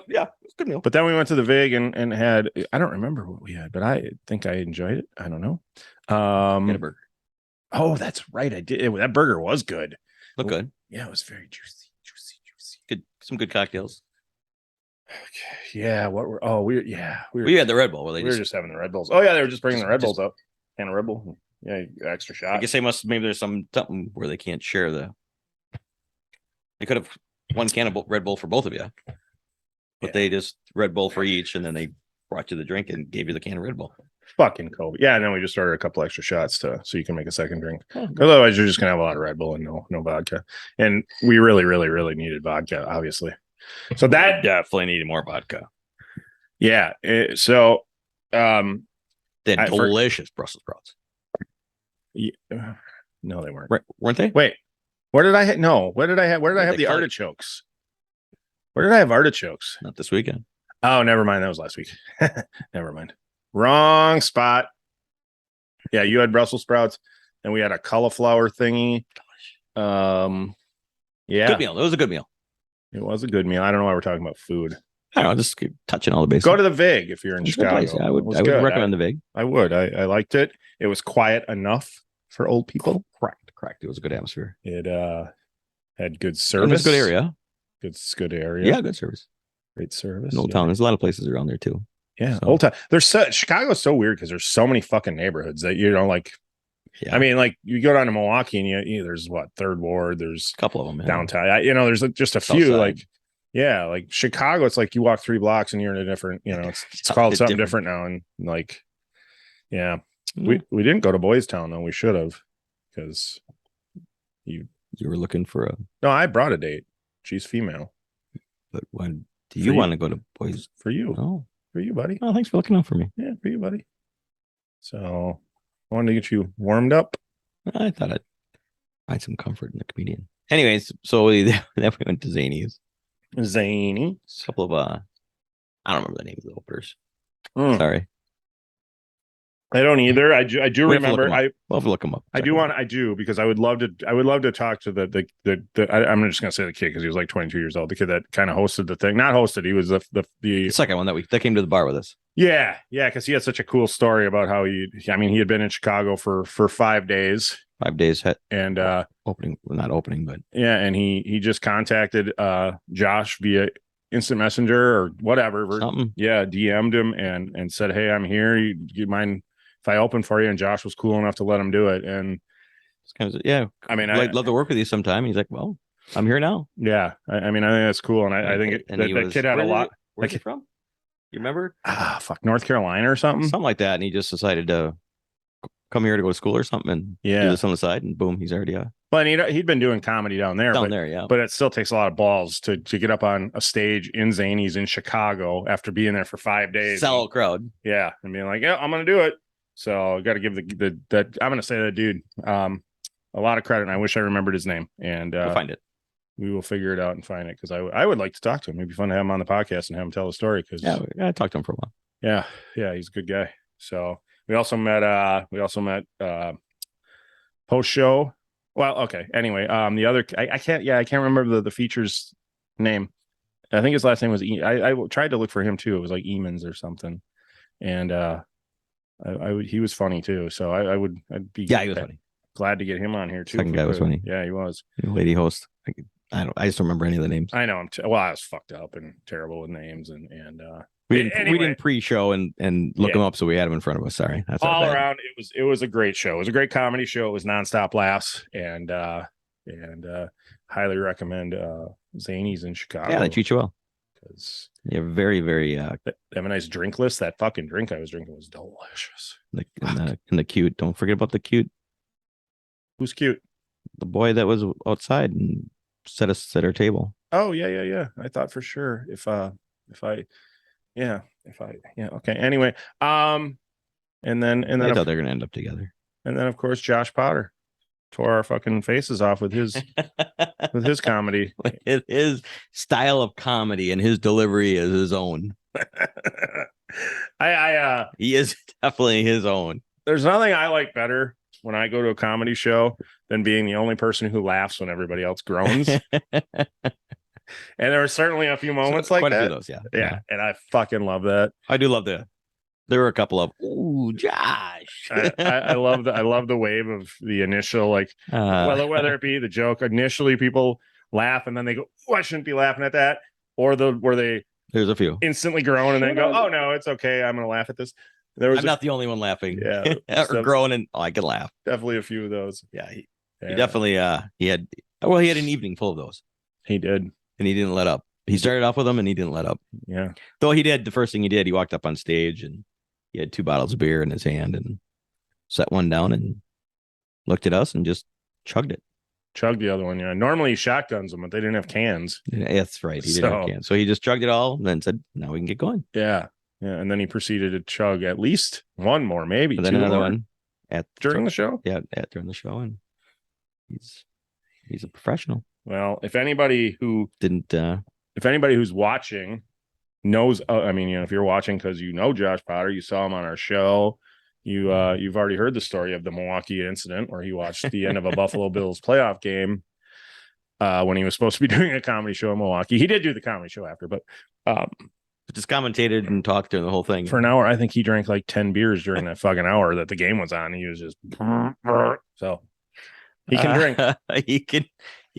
yeah, it's a good meal. But then we went to the Vig and had, I don't remember what we had, but I think I enjoyed it. I don't know. Get a burger. Oh, that's right. I did. That burger was good. Looked good. Yeah, it was very juicy. Good, some good cocktails. Okay. Yeah. We had the Red Bull. We were just having the Red Bulls. Oh yeah, they were just bringing the Red Bulls up and a Red Bull. Yeah, extra shot. I guess maybe there's something where they can't share They could have one can of Red Bull for both of you, but they just Red Bull for each, and then they brought you the drink and gave you the can of Red Bull. Fucking COVID. Yeah, and then we just ordered a couple extra shots so you can make a second drink. Otherwise, you're just gonna have a lot of Red Bull and no vodka. And we really, really, really needed vodka, obviously. So that definitely needed more vodka. Yeah. They had delicious Brussels sprouts. Yeah, no, they weren't. Weren't they? Wait, where did I have the artichokes? Where did I have artichokes? Not this weekend. Oh, never mind. That was last week. Never mind. Wrong spot. Yeah, you had Brussels sprouts, and we had a cauliflower thingy. Yeah, good meal. It was a good meal. It was a good meal. I don't know why we're talking about food. I don't know, just keep touching all the bases. Go to the Vig if you're in It's a good Chicago. place. Yeah, I would It was I would good. recommend the Vig. I would. I liked it. It was quiet enough for old people. Correct. It was a good atmosphere. It had good And service. it's a good area. Good area. Yeah, good service. Great service. In Old Town. There's a lot of places around there too. Yeah, So- Old Town. Chicago's so weird because there's so many fucking neighborhoods that like. Yeah. I mean, like you go down to Milwaukee and there's what, Third Ward. There's a couple of them. Yeah. downtown. There's just a South few. side. Like, yeah, like Chicago. It's like you walk 3 blocks and you're in a different. It's called something different now. And like, yeah, we didn't go to Boys Town though. We should have, because you were looking for a. No, I brought a date. She's female. But when do you want to go to Boys? For you. Oh, for you, buddy. Oh, thanks for looking out for me. Yeah, for you, buddy. So I wanted to get you warmed up. I thought I'd find some comfort in the comedian. Anyways, so then we went to Zany's. Zany. A couple of I don't remember the names of the openers. Sorry. I don't either. I do remember. We'll have to look them up. I do because I would love to talk to I'm just gonna say the kid because he was like 22 years old. The kid that kind of hosted the thing. Not hosted. He was the second one that came to the bar with us. Yeah, because he had such a cool story about how he had been in Chicago for 5 days. 5 days and not opening, but yeah, and he just contacted Josh via instant messenger or whatever. Something. Yeah, DM'd him and said, "Hey, I'm here. You mind if I open for you?" And Josh was cool enough to let him do it. And it's kind of, yeah, I mean, I'd love to work with you sometime. He's like, "Well, I'm here now." Yeah, I think that's cool, and I think that kid had a lot. Where's he from? You remember? North Carolina or something like that. And he just decided to come here to go to school or something and do this on the side, and boom, he's already Well, and he'd been doing comedy down there, yeah. But it still takes a lot of balls to get up on a stage in Zany's in Chicago after being there for 5 days. Sell a crowd. Yeah, and being like, "Yeah, I'm gonna do it." So I got to give that I'm gonna say that dude a lot of credit. And I wish I remembered his name. And we'll find it. We will figure it out and find it because I would like to talk to him. It'd be fun to have him on the podcast and have him tell the story. Because I talked to him for a while. Yeah, he's a good guy. So we also met post show. Well, okay. Anyway, the other I can't remember the feature's name. I think his last name was I tried to look for him too. It was like Emans or something, and he was funny too. So I'd be he was funny. Glad to get him on here too. Second guy was funny. Yeah, he was. Lady host. I just don't remember any of the names. I know I was fucked up and terrible with names and we didn't pre-show and look them up, so we had them in front of us. Sorry. That's all around. It was a great show. It was a great comedy show. It was nonstop laughs and highly recommend Zany's in Chicago. Yeah, they treat you well. Because you're very, very they have a nice drink list. That fucking drink I was drinking was delicious. And the cute. Don't forget about the cute. Who's cute? The boy that was outside and set our table. Oh yeah. I thought for sure okay. Anyway, and then I thought they're gonna end up together. And then of course Josh Potter tore our fucking faces off with his comedy. His style of comedy and his delivery is his own. He is definitely his own. There's nothing I like better when I go to a comedy show than being the only person who laughs when everybody else groans. And there were certainly a few moments like that. Those, yeah. And I fucking love that. I do love that. There were a couple of Josh. I love the wave of the initial whether it be the joke. Initially, people laugh and then they go, "Oh, I shouldn't be laughing at that," or where they there's a few instantly groan and then go, "Oh no, it's okay. I'm gonna laugh at this." I'm not the only one laughing. Yeah, or growing and I can laugh. Definitely a few of those. Yeah, he definitely he had an evening full of those. He did. And he didn't let up. He started off with them and he didn't let up. Yeah. Though the first thing he did, he walked up on stage and he had 2 bottles of beer in his hand and set one down and looked at us and just chugged it. Chugged the other one, yeah. Normally he shotguns them, but they didn't have cans. Yeah, that's right. He didn't have cans. So he just chugged it all and then said, "Now we can get going." Yeah. Yeah. And then he proceeded to chug at least one more, maybe and then 2 another more. one During the show? Yeah, during the show. And he's a professional. Well, if anybody who's watching knows, if you're watching because you know Josh Potter, you saw him on our show, you've already heard the story of the Milwaukee incident where he watched the end of a Buffalo Bills playoff game when he was supposed to be doing a comedy show in Milwaukee. He did do the comedy show after, but just commentated and talked during the whole thing. For an hour, I think he drank like 10 beers during that fucking hour that the game was on. He was just so he can drink. He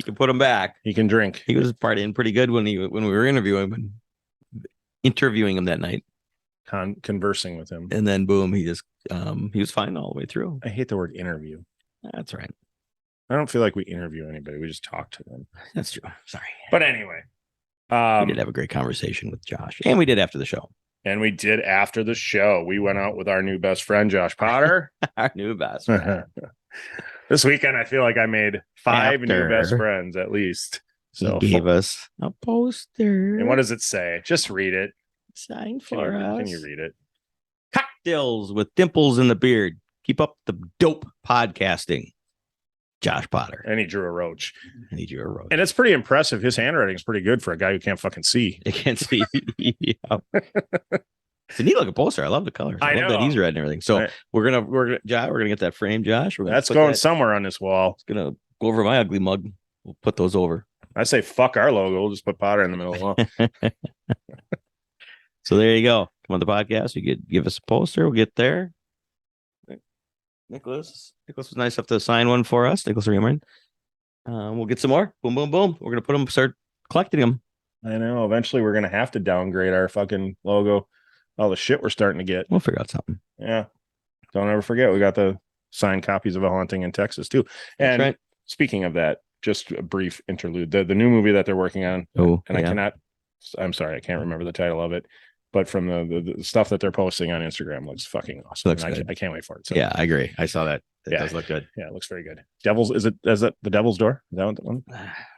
can put him back. He can drink. He was partying pretty good when we were interviewing him that night. Conversing with him. And then boom, he was fine all the way through. I hate the word interview. That's right. I don't feel like we interview anybody. We just talk to them. That's true. Sorry. But anyway. We did have a great conversation with Josh. And we did after the show. And we did after the show. We went out with our new best friend, Josh Potter. Our new best friend. This weekend, I feel like I made 5 new best friends at least. So he gave us a poster. And what does it say? Just read it. Sign for us. Can you read it? Cocktails with dimples in the beard. Keep up the dope podcasting. Josh Potter. And he drew a roach. And it's pretty impressive. His handwriting is pretty good for a guy who can't fucking see. You can't see. Yeah. It's a neat looking poster. I love the colors. I love that he's red and everything. So we're gonna get that frame, Josh. That's going somewhere on this wall. It's gonna go over my ugly mug. We'll put those over. I say fuck our logo. We'll just put Potter in the middle of the wall. So there you go. Come on the podcast. You give us a poster. We'll get there. Nicholas was nice enough to sign one for us. Nicholas Reamer. We'll get some more. Boom, boom, boom. We're gonna start collecting them. I know. Eventually, we're gonna have to downgrade our fucking logo. All the shit we're starting to get. We'll figure out something. Yeah. Don't ever forget, we got the signed copies of A Haunting in Texas too. And right. Speaking of that, just a brief interlude. The new movie that they're working on. I'm sorry, I can't remember the title of it. But from the stuff that they're posting on Instagram looks fucking awesome. I can't wait for it. So. Yeah, I agree. I saw that. It does look good. Yeah, it looks very good. Is that the Devil's Door? Is that what the one?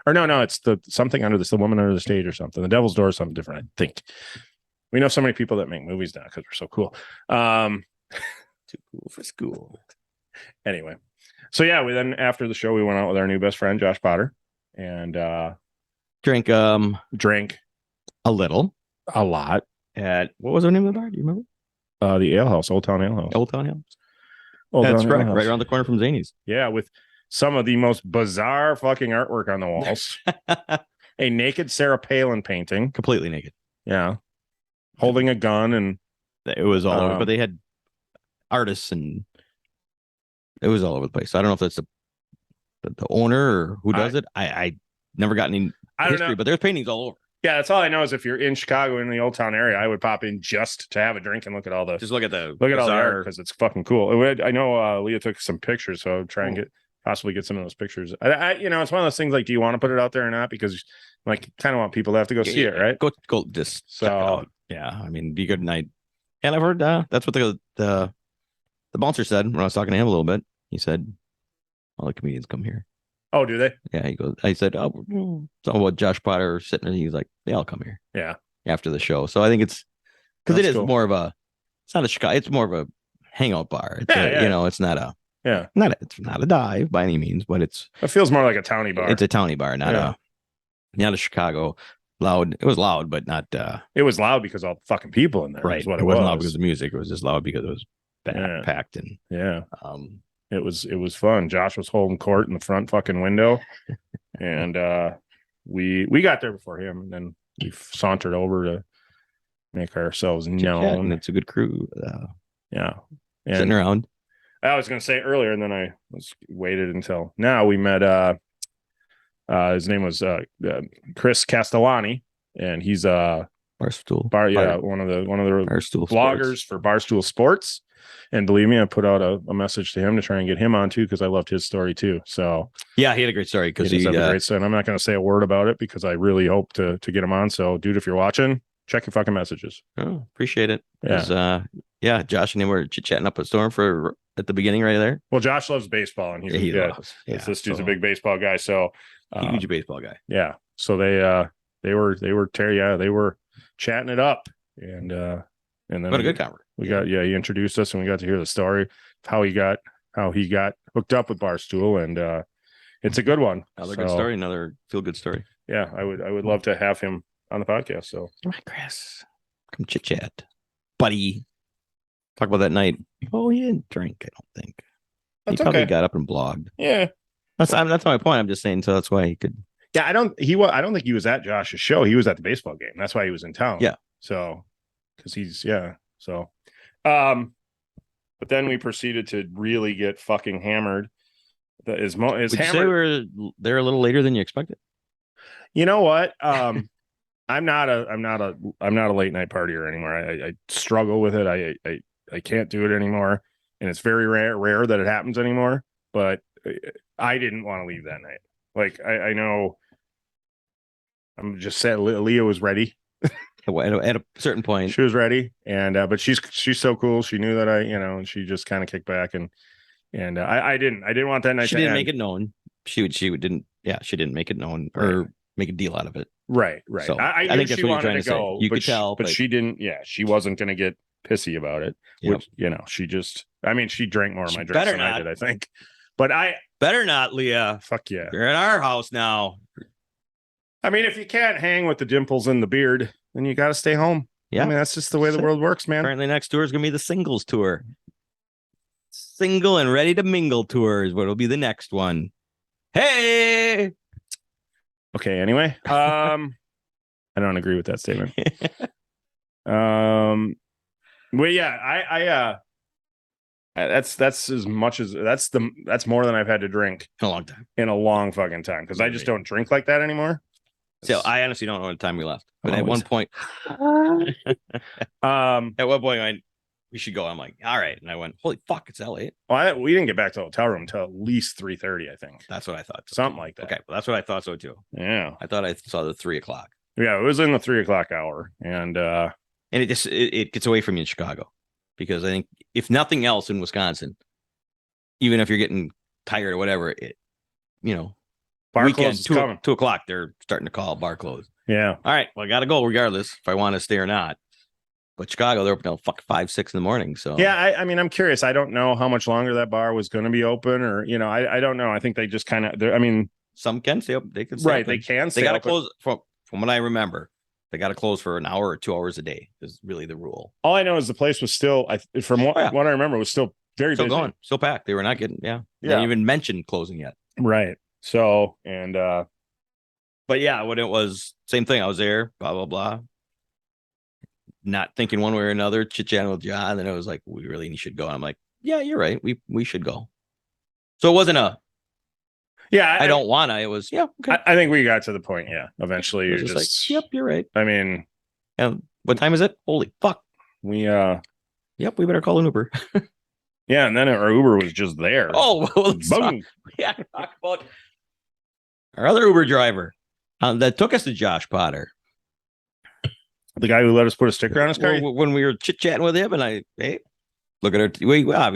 Or no, it's the something under the woman under the stage or something. The Devil's Door is something different, I think. We know so many people that make movies now because we're so cool. Too cool for school. Anyway. So yeah, we then after the show we went out with our new best friend, Josh Potter, and drank a little. A lot. At what was the name of the bar? Do you remember? The Ale House, Old Town Ale House. Old Town Ale. That's correct. Right around the corner from Zany's. Yeah, with some of the most bizarre fucking artwork on the walls. A naked Sarah Palin painting. Completely naked. Yeah. Holding a gun, and it was all over, but they had artists and it was all over the place. So I don't know if that's the owner or who does it. I never got any history, but there's paintings all over. Yeah, that's all I know is if you're in Chicago in the Old Town area, I would pop in just to have a drink and look at all the all the art because it's fucking cool. I know Leah took some pictures, so I'll try and possibly get some of those pictures. I it's one of those things like, do you want to put it out there or not? Because like kind of want people to have to go see it, right? Go just check it out. Yeah, I mean, be good night. And I've heard that's what the bouncer said when I was talking to him a little bit. He said all the comedians come here. Oh, do they? Yeah, he goes. I said, something about Josh Potter sitting there. He's like, they all come here. Yeah, after the show. So I think it's because it is cool. More of a. It's not a Chicago. It's more of a hangout bar. It's it's not a. Yeah, it's not a dive by any means, but it feels more like a towny bar. It's a towny bar, not a Chicago. Loud. It was loud, but not. It was loud because all the fucking people in there. Right. It wasn't loud because of the music. It was just loud because it was packed and. Yeah. It was fun. Josh was holding court in the front fucking window, and we got there before him, and then we sauntered over to make ourselves known. It's a good crew. Yeah, and sitting around. I was going to say earlier, and then I waited until now. We met. His name was Chris Castellani, and he's Barstool. One of the Barstool bloggers Sports. for Barstool Sports. And believe me, I put out a message to him to try and get him on too, because I loved his story too. So yeah, he had a great story because he had a great story. And I'm not going to say a word about it because I really hope to get him on. So, dude, if you're watching, check your fucking messages. Oh, appreciate it. Yeah. Josh and him were chit-chatting up a storm at the beginning right there. Well, Josh loves baseball, and he loves. This dude's a big baseball guy. So huge baseball guy. Yeah. So they were chatting it up, and then what a good conversation. He introduced us, and we got to hear the story of how he got hooked up with Barstool, and it's a good one. Another good story, another feel good story. Yeah, I would love to have him on the podcast. So come on, Chris, come chit chat, buddy. Talk about that night. Oh, he didn't drink. I don't think he probably got up and blogged. Yeah, that's my point. I'm just saying, so that's why he could. Yeah, I don't think he was at Josh's show. He was at the baseball game. That's why he was in town. Yeah. So, because but then we proceeded to really get fucking hammered. Is Would you say hammered. we're there a little later than you expected? You know what? I'm not a late night partier anymore. I struggle with it. I can't do it anymore, and it's very rare that it happens anymore. But I didn't want to leave that night. Like I know. I'm just saying, Leah was ready. At a certain point, She was ready, and but she's so cool. She knew that and she just kind of kicked back, and I didn't want that night. She didn't make it known. She didn't make it known or make a deal out of it. Right. So I think that's she what you're wanted trying to to go. say. You could tell, but she didn't. Yeah, she wasn't going to get pissy about it. Yep. Which she just. I mean, she drank more of my drinks better than I not. did, I think. But better not, Leah. Fuck yeah. You're in our house now. I mean, if you can't hang with the dimples in the beard, then you got to stay home. Yeah. I mean, that's just the way the world works, man. Apparently, next tour is going to be the singles tour. Single and ready to mingle tour is what will be the next one. Hey. Okay. Anyway, I don't agree with that statement. Well, yeah, that's as much as that's more than I've had to drink in a long fucking time because I just don't drink like that anymore. So I honestly don't know what time we left, but at one point, we should go. I'm like, all right, and I went, holy fuck, it's LA. Well, we didn't get back to the hotel room until at least 3:30, I think. That's what I thought. Something like that. Okay, well, that's what I thought so too. Yeah, I thought I saw the 3:00. Yeah, it was in the 3:00 hour, and it just it gets away from you in Chicago because I think if nothing else in Wisconsin, even if you're getting tired or whatever, bar weekend, close is coming. 2:00, they're starting to call bar close. Yeah. All right. Well, I got to go regardless if I want to stay or not. But Chicago, they're open till 5, 6 in the morning. So yeah, I mean, I'm curious. I don't know how much longer that bar was going to be open, or I don't know. I think they just kind of. I mean, some can stay open. They can stay right. Open. They can. They got to close from what I remember. They got to close for an hour or 2 hours a day. Is really the rule. All I know is the place was still. From what I remember, was still very still busy. Going, still packed. They were not getting. They didn't even mention closing yet. Right. So and. But yeah, when it was same thing, I was there, blah, blah, blah. Not thinking one way or another, chit-chatting with John. And it was like, we really should go. And I'm like, yeah, you're right. We should go. So it wasn't I don't want to. It was, yeah. Okay. I think we got to the point. Yeah. Eventually you're just like, yep, you're right. I mean. And what time is it? Holy fuck. Yep, we better call an Uber. Yeah. And then our Uber was just there. Oh, well, talk about our other Uber driver. That took us to Josh Potter. The guy who let us put a sticker on his car? When we were chit-chatting with him, and look at our we wear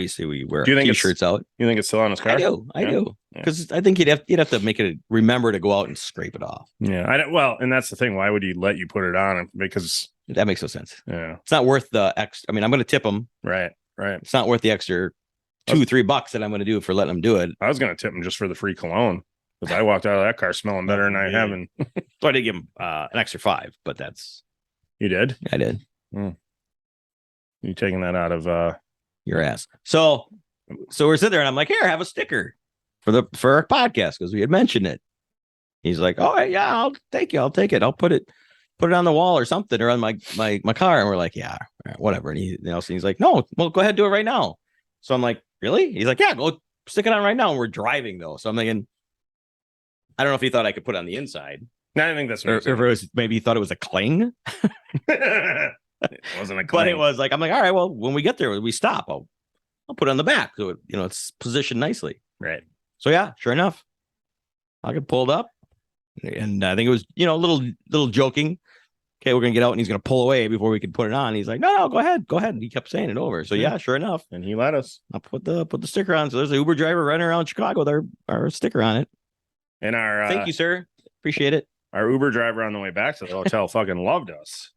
t-shirts out. You think it's still on his car? I do. Because I think you'd have to make it remember to go out and scrape it off. Yeah. Well, and that's the thing. Why would he let you put it on? Because that makes no sense. Yeah. It's not worth the extra. I mean, I'm going to tip him. Right. It's not worth the extra $2-3 that I'm going to do for letting him do it. I was going to tip him just for the free cologne. Because I walked out of that car smelling better than I haven't. So I did give him an extra $5, but that's. You did? I did. You taking that out of your ass. So we're sitting there and I'm like, here, have a sticker for our podcast because we had mentioned it. He's like, oh yeah, I'll take it. I'll put it on the wall or something or on my car. And we're like, yeah, whatever. And he's like, no, well, go ahead, do it right now. So I'm like, really? He's like, yeah, go stick it on right now. And we're driving though. So I'm thinking, I don't know if he thought I could put it on the inside. No, I think that's or if it was maybe he thought it was a cling. It wasn't a cling. But it was like, I'm like, all right, well, when we get there, we stop. I'll put it on the back. So it's positioned nicely. Right. So yeah, sure enough. I get pulled up. And I think it was, a little joking. Okay, we're gonna get out and he's gonna pull away before we can put it on. He's like, no, go ahead. And he kept saying it over. So yeah, sure enough. And he let us. I put the sticker on. So there's an Uber driver running around Chicago with our sticker on it. And our thank you, sir. Appreciate it. Our Uber driver on the way back to the hotel fucking loved us.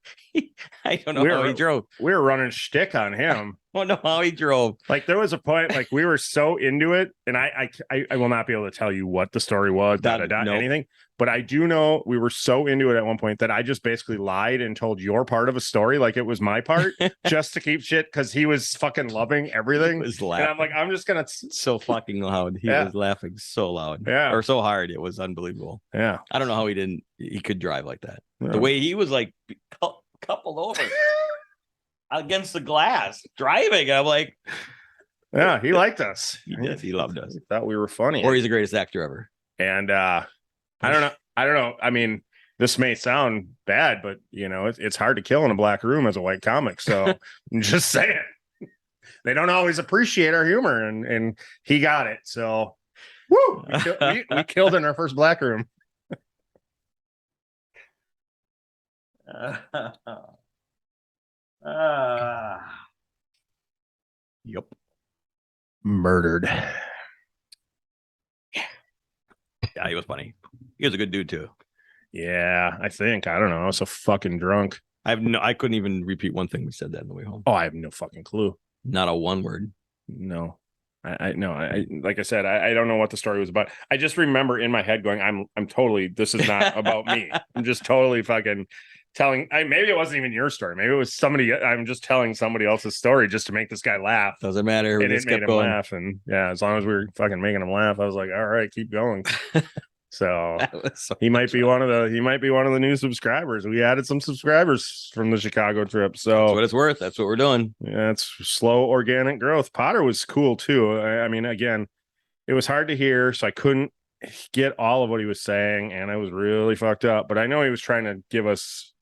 I don't know how he drove. We were running shtick on him. I don't know how he drove. Like there was a point, like we were so into it, and I will not be able to tell you what the story was, anything. But I do know we were so into it at one point that I just basically lied and told your part of a story like it was my part, just to keep shit because he was fucking loving everything. He was laughing. And I'm like, I'm just gonna so fucking loud. He was laughing so loud, or so hard. It was unbelievable. Yeah, I don't know how he could drive like that. The way he was like coupled over against the glass, driving. I'm like, Yeah, he liked us. he did. He loved us. He thought we were funny. Or he's the greatest actor ever. And I don't know. I mean, this may sound bad, but you know, it's hard to kill in a black room as a white comic. So I'm just saying, they don't always appreciate our humor, and he got it. So, woo, we killed in our first black room. Yep. Murdered. Yeah, he was funny. He was a good dude too. Yeah, I think. I don't know. I was so fucking drunk. I couldn't even repeat one thing we said that on the way home. Oh, I have no fucking clue. Not a one word. No. I like I said, I don't know what the story was about. I just remember in my head going, I'm totally, this is not about me. I'm just totally fucking telling. Maybe it wasn't even your story. Maybe it was somebody. I'm just telling somebody else's story just to make this guy laugh. Doesn't matter. We And it just made kept him going. laugh. And yeah, as long as we were fucking making him laugh, I was like, all right, keep going. So That was so he might much be fun. one of the new subscribers. We added some subscribers from the Chicago trip. That's So what it's worth. That's what we're doing. yeah, it's slow organic growth. Potter was cool too. I mean, again, it was hard to hear, so I couldn't get all of what he was saying, and I was really fucked up. But I know he was trying to give us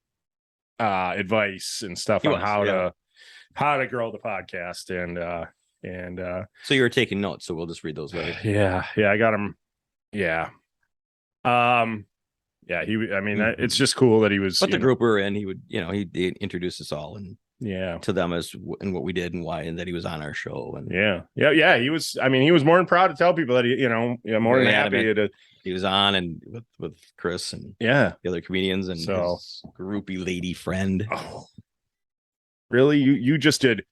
advice and stuff He on was, how to grow the podcast and So you were taking notes, so we'll just read those later. yeah, I got him. Yeah. Yeah, I mean, it's just cool that he was. But the group we're in, he would, he introduced us all and Yeah. to them and what we did and why, and that he was on our show. And Yeah. He was. I mean, he was more than proud to tell people that more than Very happy adamant. to. he was on and with Chris and Yeah. the other comedians and So- his groupie lady friend. Oh, really? You just did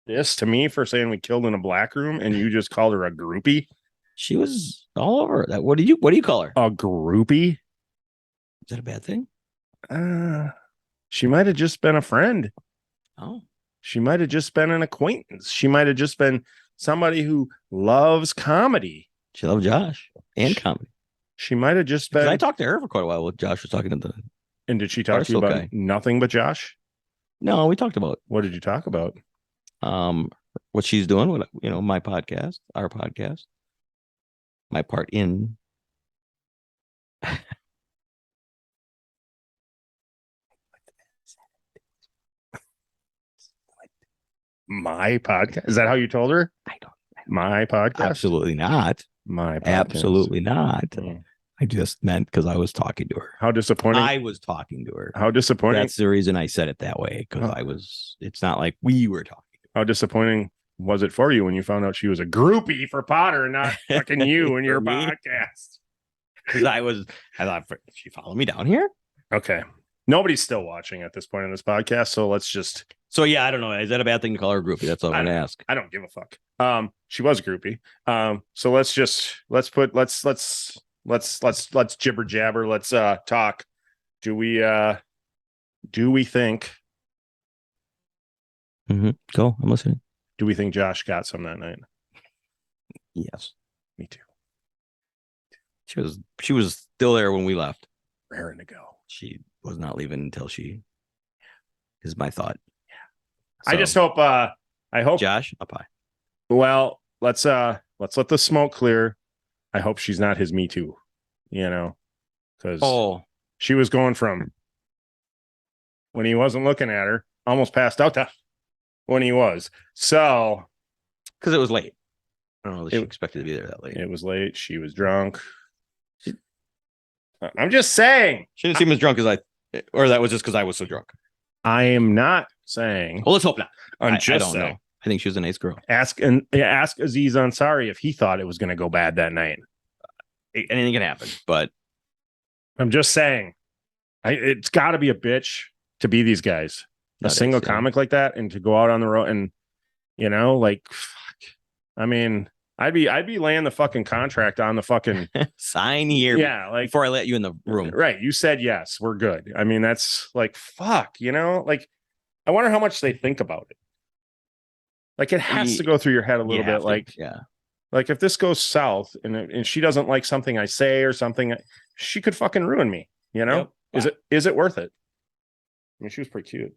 this to me for saying we killed in a black room, and you just called her a groupie? She was all over that. What do you call her? A groupie? Is that a bad thing? She might have just been a friend. Oh, She might have just been an acquaintance. She might have just been somebody who loves comedy. she loved Josh and comedy. She might have just 'Cause been. I talked to her for quite a while while Josh was talking to the. And did she talk to you Barstool about guy. nothing but Josh? No, we talked about What did you talk about? what she's doing with my podcast, our podcast, my part in. My podcast? Is that how you told her? I don't. My podcast? Absolutely not. My podcast. Absolutely not. Mm. I just meant because I was talking to her. How disappointing. I was talking to her. How disappointing. That's the reason I said it that way, because it's not like we were talking. How disappointing was it for you when you found out she was a groupie for Potter and not fucking you and your For me? podcast? Because I thought, she followed me down here. Okay. Nobody's still watching at this point in this podcast, so let's just. So yeah, I don't know. Is that a bad thing to call her a groupie? That's all I'm gonna ask. I don't give a fuck. She was a groupie. So let's jibber jabber. Let's talk. Do we think? Go. I'm listening. Do we think Josh got some that night? Yes, Me too. she was still there when we left. Raring to go. She was not leaving until she. Is my thought. I just hope. I hope. Josh up high. Well, let's let the smoke clear. I hope she's not his Me Too. Because she was going from when he wasn't looking at her, almost passed out to when he was. So because it was late. I don't know that she expected to be there that late. it was late. She was drunk. I'm just saying. She didn't seem as drunk as or that was just because I was so drunk. I am not saying. Well, let's hope not. I'm I just don't saying. know. I think she was a nice girl. Ask Aziz Ansari if he thought it was going to go bad that night. Anything can happen, but I'm just saying. It's got to be a bitch to be these guys. A single comic like that, and to go out on the road and fuck. I mean, I'd be laying the fucking contract on the fucking sign here. Yeah, like before I let you in the room. Right. You said yes, we're good. I mean, that's like fuck, like I wonder how much they think about it. Like it has to go through your head a little bit. Like, yeah. Like if this goes south and she doesn't like something I say or something, she could fucking ruin me. Yep. Is it worth it? mean, she was pretty cute.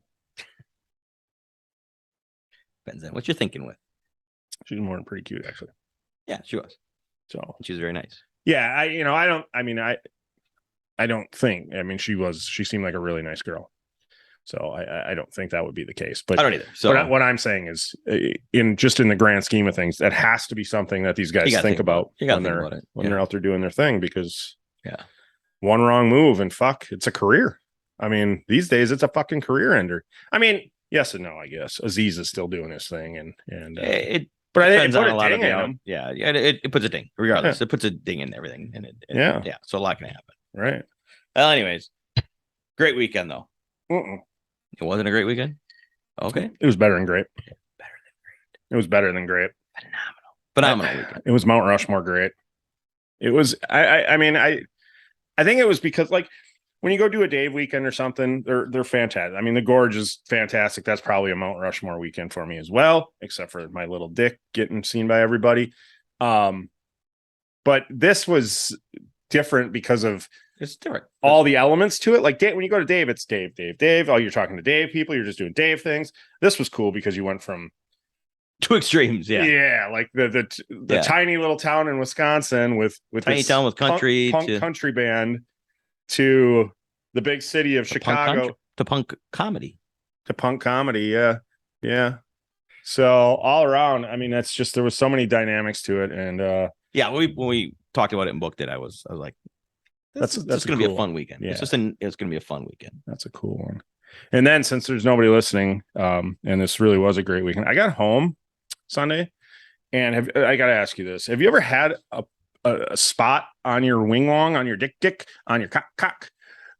Depends on what you're thinking with. She was more than pretty cute, actually. Yeah, she was. So She was very nice. yeah, I don't think. I mean, she seemed like a really nice girl. So I don't think that would be the case. But I don't either. So what I'm saying is, in the grand scheme of things, that has to be something that these guys think about when they're out there doing their thing, because one wrong move and fuck, it's a career. I mean, these days it's a fucking career ender. I mean, yes and no, I guess. Aziz is still doing his thing, but I think it put a ding in him. Yeah, it puts a ding. Regardless, it puts a ding in everything, and yeah. So a lot can happen. Right. Well, anyways, great weekend though. Mm-mm. It wasn't a great weekend. Okay, it was better than great. It was better than great. Phenomenal weekend. It was Mount Rushmore great. It was. I mean, I think it was because, like, when you go do a Dave weekend or something, they're fantastic. I mean, the Gorge is fantastic. That's probably a Mount Rushmore weekend for me as well, except for my little dick getting seen by everybody. But this was different because of it's different. All the elements to it. Like when you go to Dave, it's Dave. Oh, you're talking to Dave people. You're just doing Dave things. This was cool because you went from two extremes. Yeah, like the tiny little town in Wisconsin with tiny town with country punk country band to the big city of Chicago to punk comedy. Yeah. So all around, I mean, that's just, there was so many dynamics to it, and when we talked about it and booked it, I was like, that's going to be a fun weekend. Yeah. It's going to be a fun weekend. That's a cool one. And then, since there's nobody listening, and this really was a great weekend, I got home Sunday, and I got to ask you this: have you ever had a spot on your wing wong, on your dick, on your cock,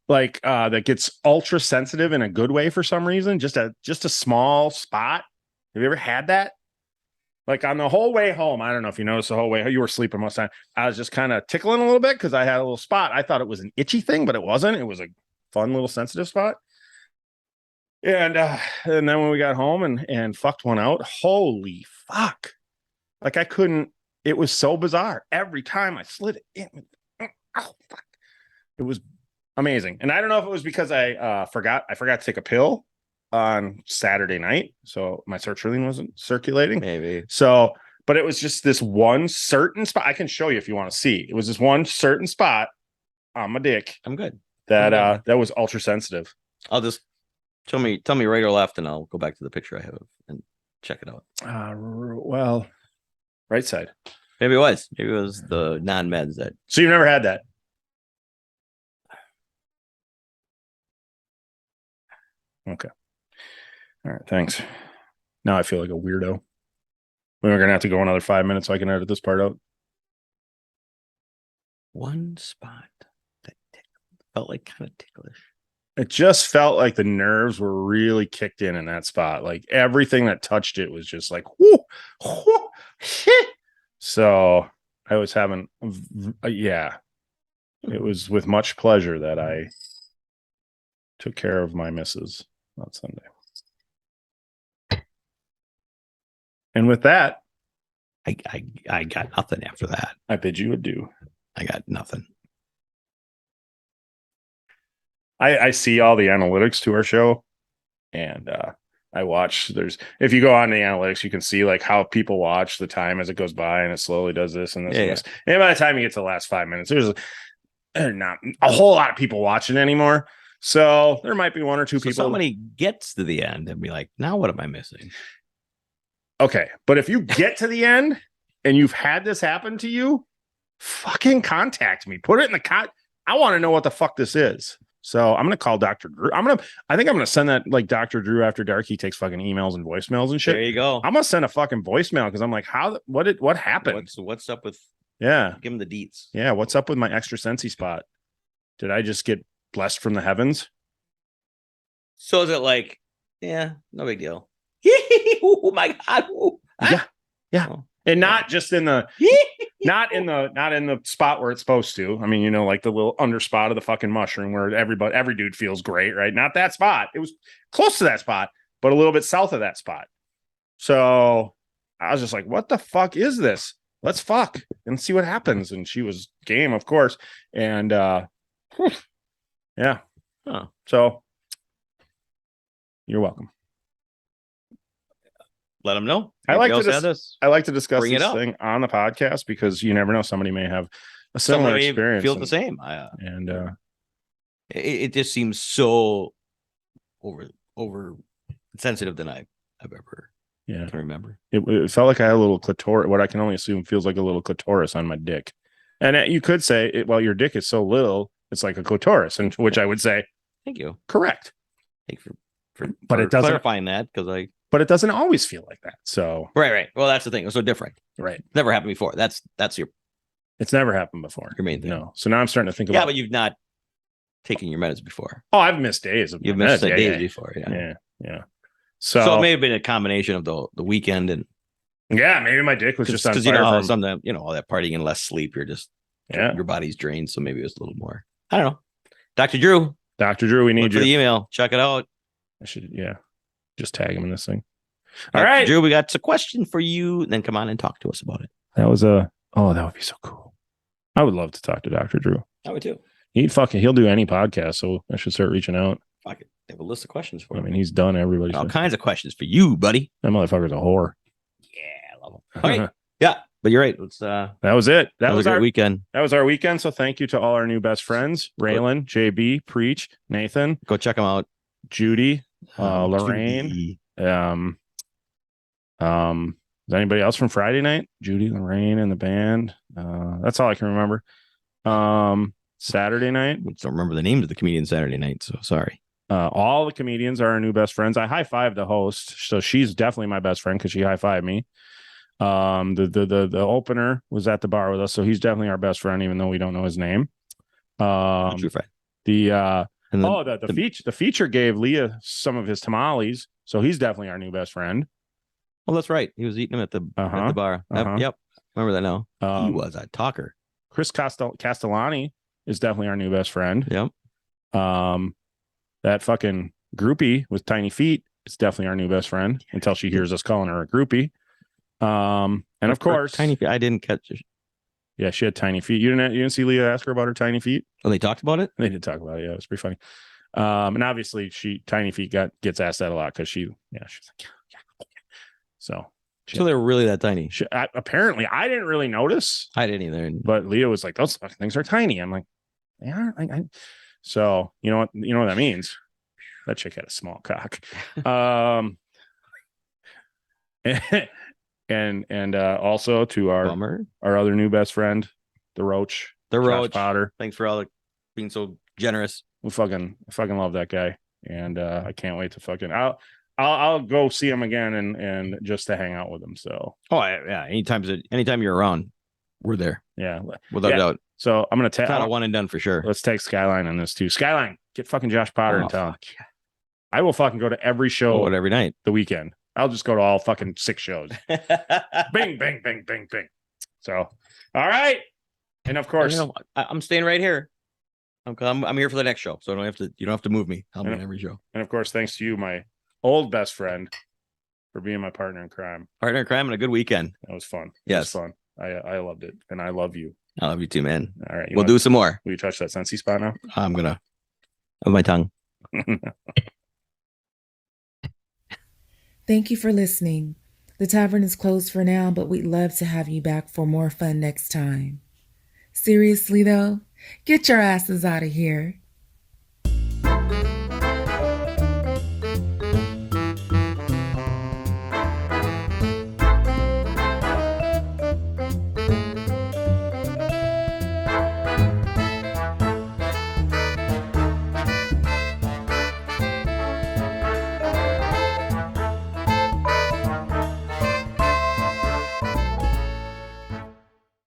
like that gets ultra sensitive in a good way for some reason? Just a small spot. Have you ever had that? Like on the whole way home, I don't know if you noticed the whole way, you were sleeping most of the time. I was just kind of tickling a little bit because I had a little spot. I thought it was an itchy thing, but it wasn't. It was a fun little sensitive spot. And then when we got home and fucked one out, holy fuck. Like I couldn't, it was so bizarre. Every time I slid it in, oh fuck. It was amazing. And I don't know if it was because I forgot to take a pill on Saturday night, so my sertraline wasn't circulating. Maybe. So, but it was just this one certain spot. I can show you if you want to see. It was this one certain spot on my dick. I'm good. That was ultra sensitive. I'll just tell me right or left, and I'll go back to the picture I have and check it out. Well, right side. Maybe it was the non-meds that. So you've never had that? Okay. All right, thanks. Now I feel like a weirdo. We're going to have to go another 5 minutes so I can edit this part out. One spot that felt like kind of ticklish. It just felt like the nerves were really kicked in that spot. Like everything that touched it was just like, whoo, whoo, shit. So I was having, it was with much pleasure that I took care of my missus on Sunday. And with that, I got nothing after that. I bid you adieu. I got nothing. I see all the analytics to our show, and I watch. If you go on the analytics, you can see like how people watch the time as it goes by, and it slowly does this and this and this. And by the time you get to the last 5 minutes, there's not a whole lot of people watching anymore. So there might be one or two people. Somebody gets to the end and be like, now what am I missing? Okay, but if you get to the end and you've had this happen to you, fucking contact me. Put it in the I want to know what the fuck this is. So I'm gonna call Dr. Drew. I think I'm gonna send that like Dr. Drew After Dark. He takes fucking emails and voicemails and shit. There you go. I'm gonna send a fucking voicemail because I'm like, what happened? What's up with? Yeah, give him the deets. Yeah, what's up with my extra sensey spot? Did I just get blessed from the heavens? So is it like, no big deal. Oh my god! Yeah, oh. And not just in the not in the spot where it's supposed to. I mean, like the little under spot of the fucking mushroom where every dude feels great, right? Not that spot. It was close to that spot, but a little bit south of that spot. So I was just like, "What the fuck is this? Let's fuck and see what happens." And she was game, of course, and yeah. Huh. So You're welcome. Let them know. I like Anybody to else have this. I like to discuss Bring it this up. thing on the podcast because you never know. Somebody may have a similar Somebody experience. feel the same. And It just seems so over sensitive than I've ever yeah, can remember. it felt like I had a little clitoris. What I can only assume feels like a little clitoris on my dick. And you could say, well, your dick is so little, it's like a clitoris, and which I would say, Thank you. correct. Thank you for But it doesn't- clarifying that because But it doesn't always feel like that. So right. Well, that's the thing. It's so different. right, Never happened before. That's your it's never happened before. Your main thing. No. So now I'm starting to think about. but you've not taken your meds before. Oh, I've missed days of You've my missed meds. days before. Yeah. Yeah. So it may have been a combination of the weekend and yeah, maybe my dick was just on because fire you know how from- sometimes all that partying and less sleep, you're just your body's drained. So maybe it was a little more. I don't know. Dr. Drew, Dr. Drew, we need look for you. the email. Check it out. I should just tag him in this thing. All All right, Drew, we got a question for you. Then come on and talk to us about it. that was that would be so cool. I would love to talk to Dr. Drew. I would too. He'll do any podcast, so I should start reaching out. I could have a list of questions for I him. mean, he's done everybody. All kinds of questions for you, buddy. That motherfucker's a whore. Yeah, I love him. All right. Yeah, but you're right. Let's That was it. That was a great our weekend. That was our weekend. So thank you to all our new best friends: Raelyn, JB, Preach, Nathan, Go check them out. Judy, Lorraine. Judy. Is anybody else from Friday night? Judy, Lorraine, and the band. That's all I can remember. Saturday night. I don't remember the names of the comedians Saturday night, so sorry. All the comedians are our new best friends. I high-fived the host, so she's definitely my best friend because she high-fived me. The opener was at the bar with us, so he's definitely our best friend, even though we don't know his name. True friend. The feature gave Leah some of his tamales, so he's definitely our new best friend. Well, that's right. He was eating them at the bar. Yep. Remember that now. He was a talker. Chris Castellani is definitely our new best friend. Yep. That fucking groupie with tiny feet is definitely our new best friend until she hears us calling her a groupie. And of course, tiny feet. I didn't catch it. Yeah, she had tiny feet. You didn't see Leah ask her about her tiny feet? Oh, they talked about it? They did talk about it. Yeah, it was pretty funny. And obviously tiny feet gets asked that a lot because she's like, yeah. So they're really that tiny. Apparently, I didn't really notice. I didn't either. But Leah was like, those fucking things are tiny. I'm like, they are. So you know what that means? That chick had a small cock. And also to our other new best friend, the Roach. Roach Potter. Thanks for being so generous. We fucking love that guy. And I can't wait to fucking I'll go see him again and just to hang out with him. So yeah. Anytime you're around, we're there. Yeah. Without a doubt. So I'm gonna take not a one and done for sure. Let's take Skyline on this too. Skyline, get fucking Josh Potter and tell him. Yeah. I will fucking go to every show every night. The weekend. I'll just go to all fucking 6 shows. Bing, bing, bing, bing, bing. So, all right. And of course, I'm staying right here. I'm here for the next show, so you don't have to move me. I'll be in every show. And of course, thanks to you, my old best friend, for being my partner in crime. Partner in crime and a good weekend. That was fun. Yes, it was fun. I loved it, and I love you. I love you too, man. All right, we'll do some more. Will you touch that Sensi spot now? I'm gonna with my tongue. Thank you for listening. The tavern is closed for now, but we'd love to have you back for more fun next time. Seriously though, get your asses out of here.